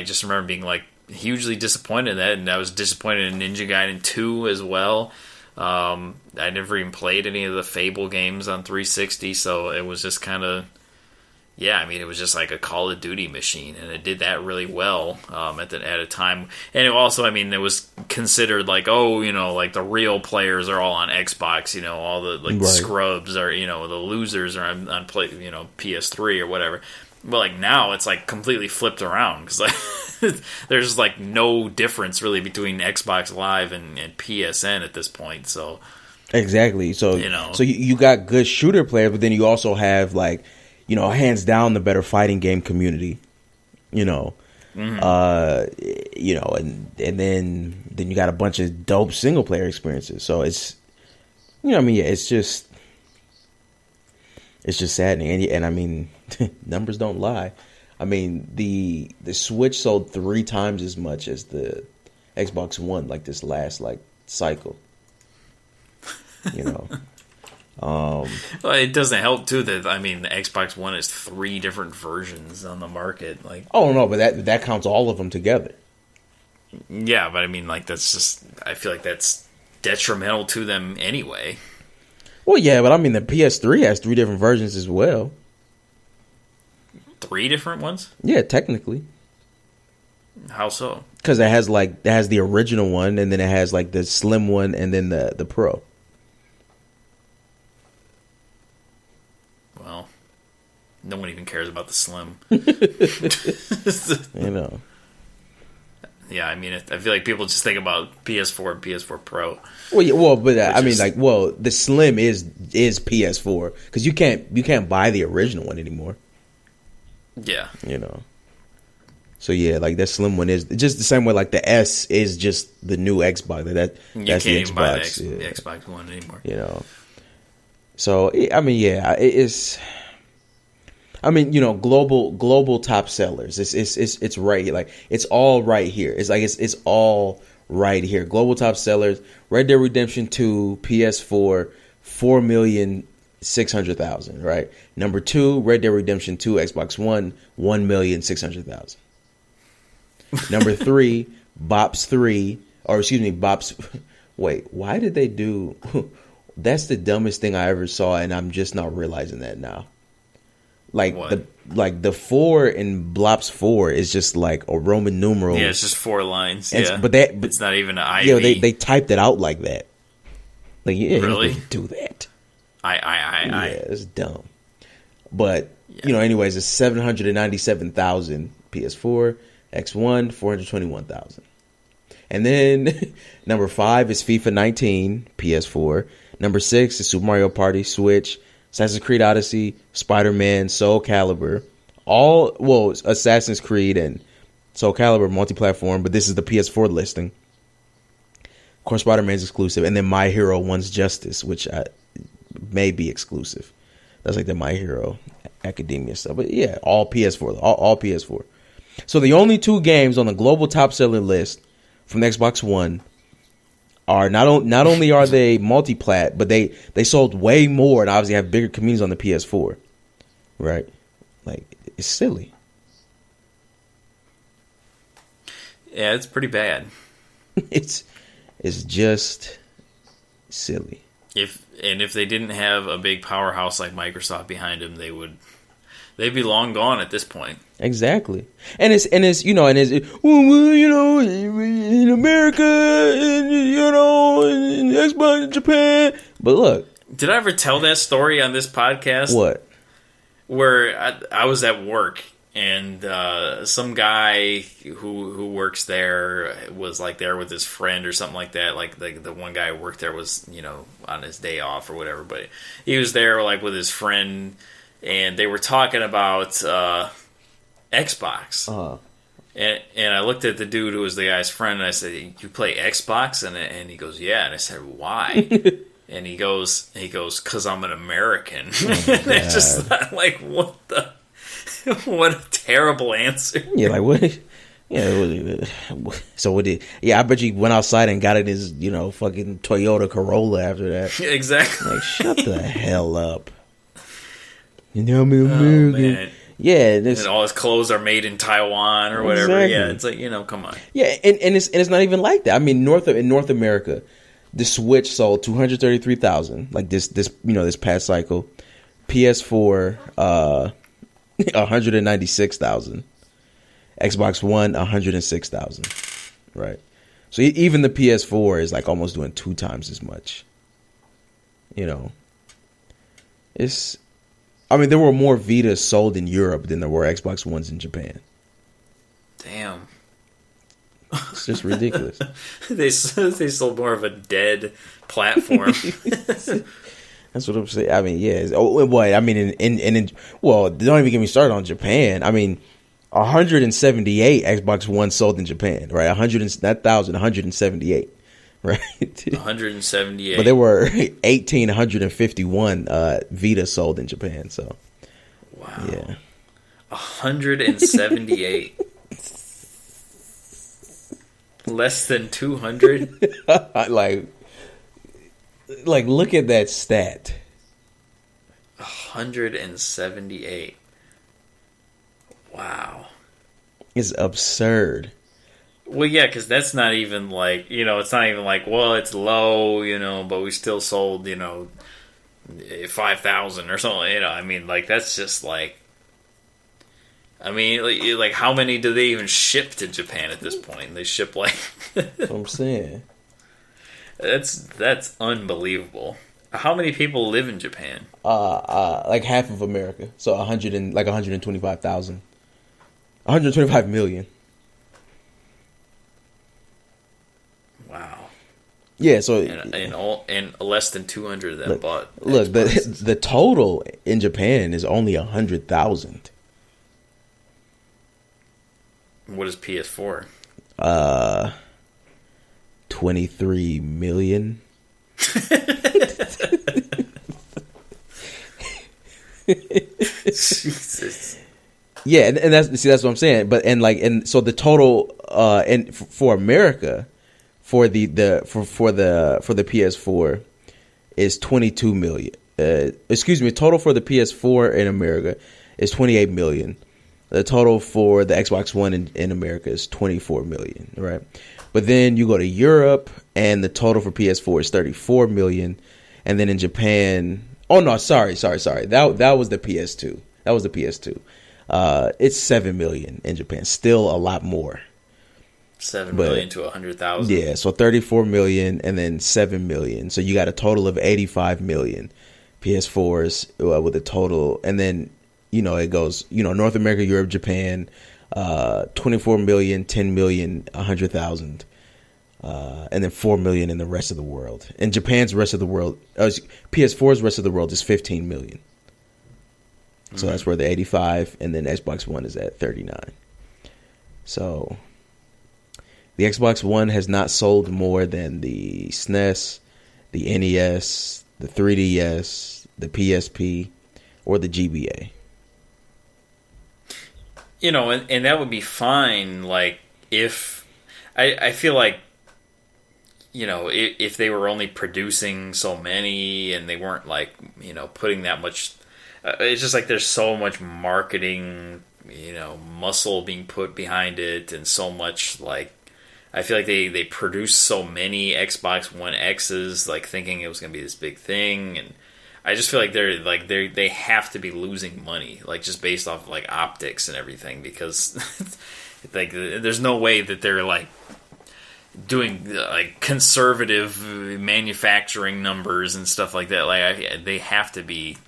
S1: just remember being like hugely disappointed in that, and I was disappointed in Ninja Gaiden 2 as well. I never even played any of the Fable games on 360, so it was just kind of, it was just like a Call of Duty machine, and it did that really well at a time. And it also, it was considered like, like the real players are all on Xbox, all the like
S2: right.
S1: scrubs are, the losers are on play, PS3 or whatever. But like now, it's like completely flipped around, because like there's like no difference really between Xbox Live and PSN at this point. So
S2: exactly. So so you got good shooter players, but then you also have like hands down the better fighting game community. Mm-hmm. And then you got a bunch of dope single player experiences. So it's it's just saddening, and I mean, numbers don't lie. I mean, the Switch sold 3 times as much as the Xbox One, like this last like cycle.
S1: Well, it doesn't help too that the Xbox One has 3 different versions on the market. Like,
S2: oh no, but that counts all of them together.
S1: Yeah, but that's just, I feel like that's detrimental to them anyway.
S2: Well, yeah, but the PS3 has 3 different versions as well.
S1: 3 different ones?
S2: Yeah, technically.
S1: How so?
S2: Because it has the original one, and then it has like the slim one, and then the Pro.
S1: Well, no one even cares about the slim. Yeah, I feel like people just think about PS4 and PS4 Pro.
S2: Well, yeah, but the Slim is PS4, because you can't buy the original one anymore.
S1: Yeah,
S2: So yeah, like that Slim one is just the same way like the S is just the new Xbox. That's
S1: you
S2: the
S1: can't even buy the
S2: Xbox
S1: One anymore.
S2: So it's. Global top sellers. It's right here. Like, it's all right here. It's like it's all right here. Global top sellers: Red Dead Redemption 2, PS4, 4,600,000. Right. Number 2, Red Dead Redemption 2, Xbox One, 1,600,000. Number 3, Bops 3, or excuse me, Bops. Wait, why did they do? That's the dumbest thing I ever saw, and I'm just not realizing that now. Like the 4 in Blops 4 is just like a Roman numeral.
S1: Yeah, it's just 4 lines.
S2: But
S1: it's not even an IV.
S2: They typed it out like that. Like, yeah,
S1: really?
S2: You didn't do that.
S1: Yeah,
S2: it's dumb. But anyways, it's 797,000 PS4, X1 421,000, and then number 5 is FIFA 19 PS4. Number 6 is Super Mario Party Switch. Assassin's Creed Odyssey, Spider-Man, Soul Calibur, Assassin's Creed and Soul Calibur multi-platform, but this is the PS4 listing. Of course, Spider-Man's exclusive, and then My Hero One's Justice, which may be exclusive. That's like the My Hero Academia stuff, but yeah, all PS4, all PS4. So the only 2 games on the global top seller list from the Xbox One are not only are they multi-plat, but they sold way more and obviously have bigger communities on the PS4, right? Like, it's silly.
S1: Yeah, it's pretty bad.
S2: It's just silly.
S1: If they didn't have a big powerhouse like Microsoft behind them, they'd be long gone at this point.
S2: Exactly. And it's in America, in Xbox in Japan. But look,
S1: did I ever tell that story on this podcast?
S2: What?
S1: Where I was at work and some guy who works there was like there with his friend or something like that. Like the one guy who worked there was on his day off or whatever, but he was there like with his friend. And they were talking about Xbox.
S2: Uh-huh.
S1: And I looked at the dude who was the guy's friend, and I said, "You play Xbox?" And he goes, "Yeah." And I said, "Why?" And he goes, "'Cause I'm an American." And it's just like, what a terrible answer.
S2: Yeah, like what? Yeah. So what did? Yeah, I bet you went outside and got in his fucking Toyota Corolla after that.
S1: Exactly.
S2: Like, shut the hell up. I'm American.
S1: Man.
S2: Yeah,
S1: and all his clothes are made in Taiwan or whatever.
S2: Exactly.
S1: Yeah, it's like come on.
S2: Yeah, and it's not even like that. I mean, in North America, the Switch sold 233,000. Like this this past cycle. PS4 196,000. Xbox One 106,000. Right. So even the PS4 is like almost doing 2 times as much. There were more Vitas sold in Europe than there were Xbox Ones in Japan.
S1: Damn.
S2: It's just ridiculous.
S1: They sold more of a dead platform.
S2: That's what I'm saying. I mean, yeah. What? I mean, well, don't even get me started on Japan. I mean, 178 Xbox One sold in Japan, right? 178. Right,
S1: 178.
S2: But there were 1,851 Vita sold in Japan. So,
S1: wow,
S2: yeah,
S1: 178, less than 200.
S2: like, look at that stat.
S1: 178. Wow,
S2: It's absurd.
S1: Well, yeah, because that's not even like, it's not even like, well, it's low, but we still sold, 5,000 or something, I mean, like, that's just like, I mean, like how many do they even ship to Japan at this point? They ship like...
S2: That's what I'm saying.
S1: That's unbelievable. How many people live in Japan?
S2: Like half of America. So 125,000. 125 million.
S1: Wow.
S2: Yeah, so
S1: and less than 200 of them bought.
S2: Look, the total in Japan is only 100,000.
S1: What is PS4?
S2: 23 million.
S1: Jesus.
S2: Yeah, and that's what I'm saying. But so the total and for America for the PS4 is 22 million. Total for the PS4 in America is 28 million. The total for the Xbox One in America is 24 million, right? But then you go to Europe and the total for PS4 is 34 million. And then in Japan, oh no, sorry. That was the PS2. That was the PS2. It's 7 million in Japan. Still a lot more.
S1: 7 million to 100,000.
S2: Yeah, so 34 million and then 7 million. So you got a total of 85 million PS4s with a total. And then, it goes, North America, Europe, Japan, 24 million, 10 million, 100,000. And then 4 million in the rest of the world. And Japan's rest of the world, PS4's rest of the world is 15 million. So that's where the 85 and then Xbox One is at 39. So the Xbox One has not sold more than the SNES, the NES, the 3DS, the PSP, or the GBA.
S1: And that would be fine, like, if... I feel like, if they were only producing so many and they weren't, like, putting that much... it's just like there's so much marketing, muscle being put behind it and so much, like... I feel like they produced so many Xbox One X's, like thinking it was going to be this big thing, and I just feel like they have to be losing money, like just based off like optics and everything, because like there's no way that they're like doing like conservative manufacturing numbers and stuff like that. Like they have to be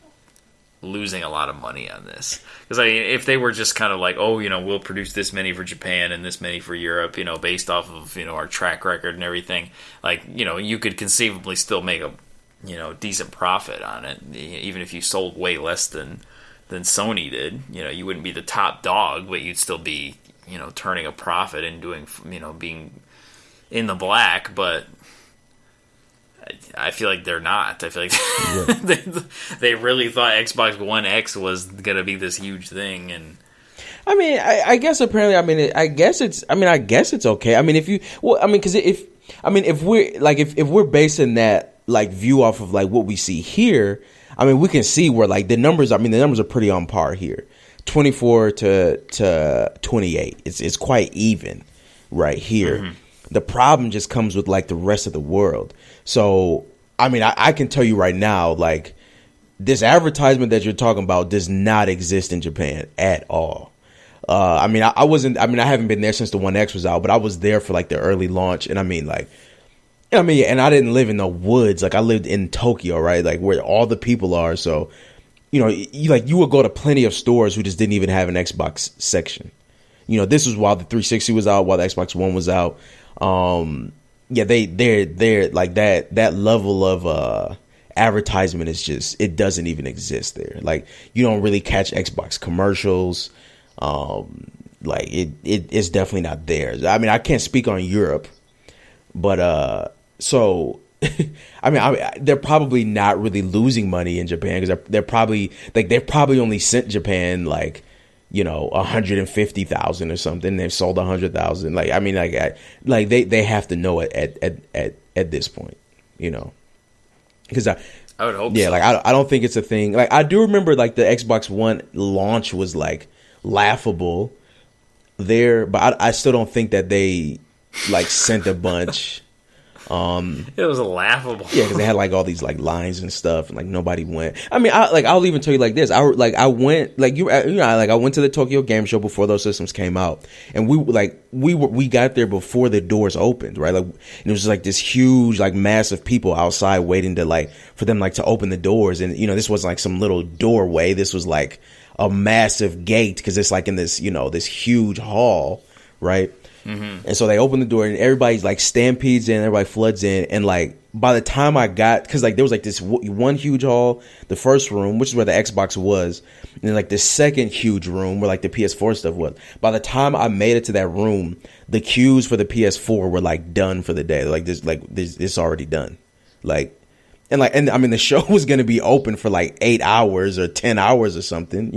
S1: losing a lot of money on this, because if they were just kind of like, oh, we'll produce this many for Japan and this many for Europe, based off of our track record and everything, like you could conceivably still make a decent profit on it, even if you sold way less than Sony did. You wouldn't be the top dog, but you'd still be turning a profit and doing being in the black. But I feel like they're not. I feel like they really thought Xbox One X was gonna be this huge thing, and
S2: I mean, I guess apparently, I guess it's okay. I mean, if we're basing that like view off of like what we see here, I mean, we can see where like the numbers are pretty on par here, 24 to 28. It's quite even right here. Mm-hmm. The problem just comes with like the rest of the world. So, I mean, I can tell you right now, like this advertisement that you're talking about does not exist in Japan at all. I haven't been there since the One X was out, but I was there for like the early launch. And and I didn't live in the woods. Like I lived in Tokyo, right? Like where all the people are. So, you would go to plenty of stores who just didn't even have an Xbox section. This was while the 360 was out, while the Xbox One was out. They're like that level of advertisement is just, it doesn't even exist there. Like you don't really catch Xbox commercials. Like it's definitely not there. I mean, I can't speak on Europe, but so they're probably not really losing money in Japan, because they're probably like they've probably only sent Japan like 150,000 or something. They've sold 100,000. Like I mean, like they have to know it at this point, because I would hope. Yeah, so. Like I don't think it's a thing. Like I do remember like the Xbox One launch was like laughable there, but I still don't think that they like sent a bunch.
S1: It was laughable.
S2: Yeah, because they had like all these like lines and stuff, and like nobody went. I mean, I'll even tell you like this. I went I went to the Tokyo Game Show before those systems came out, and we got there before the doors opened, right? Like, and it was like this huge like mass of people outside waiting to like for them like to open the doors, and this wasn't like some little doorway. This was like a massive gate, because it's like in this this huge hall, right? Mm-hmm. And so they open the door and everybody's like stampedes in, everybody floods in, and like by the time I got, because like there was like this one huge hall, the first room, which is where the Xbox was, and then like the second huge room where like the PS4 stuff was. By the time I made it to that room, the queues for the PS4 were like done for the day. It's already done. And I mean the show was gonna be open for like 8 hours or 10 hours or something,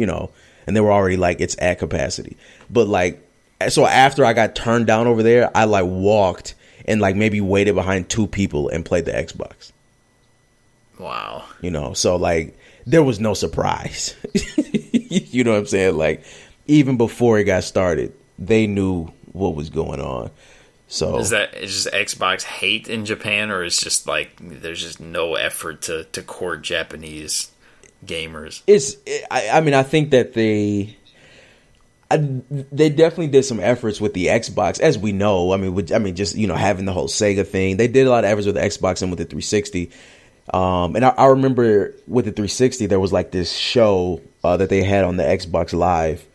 S2: and they were already like it's at capacity. But like, so after I got turned down over there, I like walked and like maybe waited behind 2 people and played the Xbox.
S1: Wow.
S2: So like there was no surprise. You know what I'm saying? Like even before it got started, they knew what was going on. So
S1: is just Xbox hate in Japan, or is just like there's just no effort to court Japanese gamers?
S2: I think that they definitely did some efforts with the Xbox, as we know. I mean, just having the whole Sega thing, they did a lot of efforts with the Xbox and with the 360. And I remember with the 360, there was like this show that they had on the Xbox Live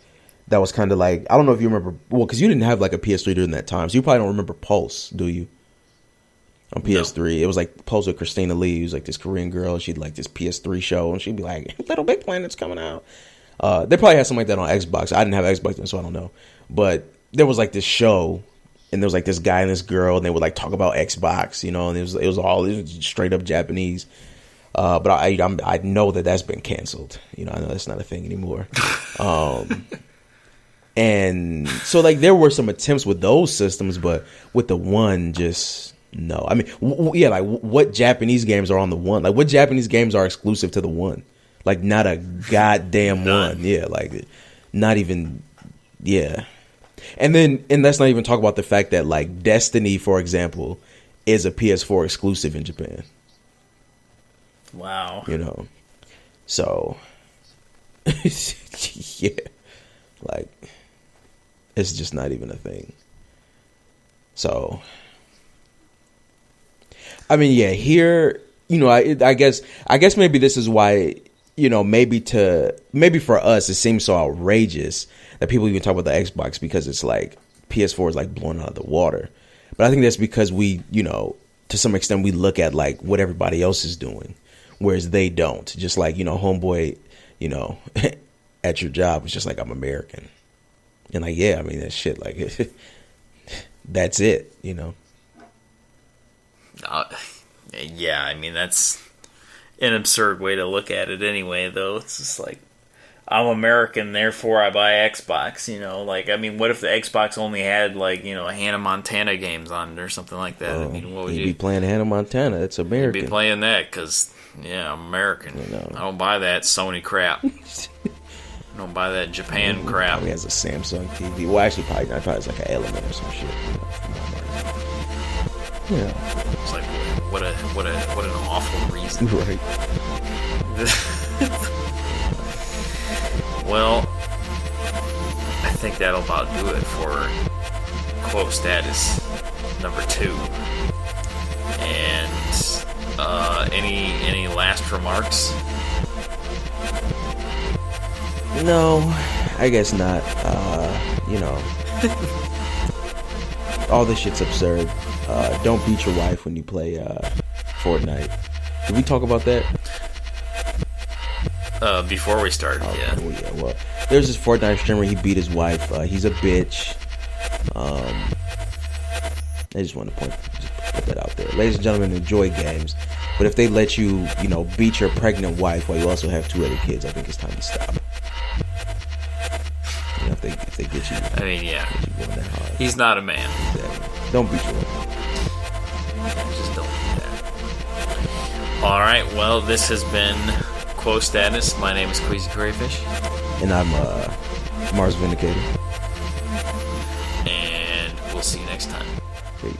S2: that was kind of like, I don't know if you remember, well, because you didn't have like a PS3 during that time, so you probably don't remember Pulse, do you? On PS3, no. It was like Pulse with Christina Lee, who's like this Korean girl. She'd like this PS3 show, and she'd be like, Little Big Planet's coming out. They probably had something like that on Xbox. I didn't have Xbox then, so I don't know. But there was like this show, and there was like this guy and this girl, and they would like talk about Xbox, and it was straight up Japanese. But I know that's been canceled. I know that's not a thing anymore. And so like there were some attempts with those systems, but with the One, just no. I mean, like what Japanese games are on the One? Like what Japanese games are exclusive to the One? Like not a goddamn one. Yeah, like not even. Yeah. And let's not even talk about the fact that like Destiny, for example, is a PS4 exclusive in Japan.
S1: Wow.
S2: You know, so yeah, like it's just not even a thing. So, I mean, yeah, here, you know, I guess maybe this is why, you know, maybe for us it seems so outrageous that people even talk about the Xbox, because it's like PS4 is like blown out of the water. But I think that's because we, you know, to some extent we look at like what everybody else is doing, whereas they don't. Just like, you know, homeboy, you know, at your job, it's just like, I'm American. And like, yeah, I mean, that shit, like, that's it, you know?
S1: Yeah, I mean, that's an absurd way to look at it anyway, though. It's just like, I'm American, therefore I buy Xbox, you know? Like, I mean, what if the Xbox only had, like, you know, Hannah Montana games on it or something like that? I mean, what would
S2: you'd
S1: you
S2: be playing Hannah Montana. It's American.
S1: You'd be playing that because, yeah, I'm American.
S2: You know.
S1: I don't buy that Sony crap. I don't buy that Japan crap.
S2: Probably has a Samsung TV. Well, actually, probably not. Probably has like an Element or some shit. You know.
S1: It's like, what an awful reason.
S2: Right.
S1: Well, I think that'll about do it for quote status number 2. And any last remarks?
S2: No, I guess not. You know, all this shit's absurd. Don't beat your wife when you play Fortnite. Did we talk about that?
S1: Before we started, yeah.
S2: Oh, yeah. Well, there's this Fortnite streamer. He beat his wife. He's a bitch. I just want to put that out there. Ladies and gentlemen, enjoy games. But if they let you, you know, beat your pregnant wife while you also have 2 other kids, I think it's time to stop. You know, if they get you.
S1: I mean, yeah.
S2: Get you going that hard.
S1: He's not a man.
S2: Exactly. Don't beat your wife.
S1: Just don't do that. Alright, well, this has been Quo Status. My name is Queasy Crayfish.
S2: And I'm Mars Vindicator.
S1: And we'll see you next time.
S2: Peace.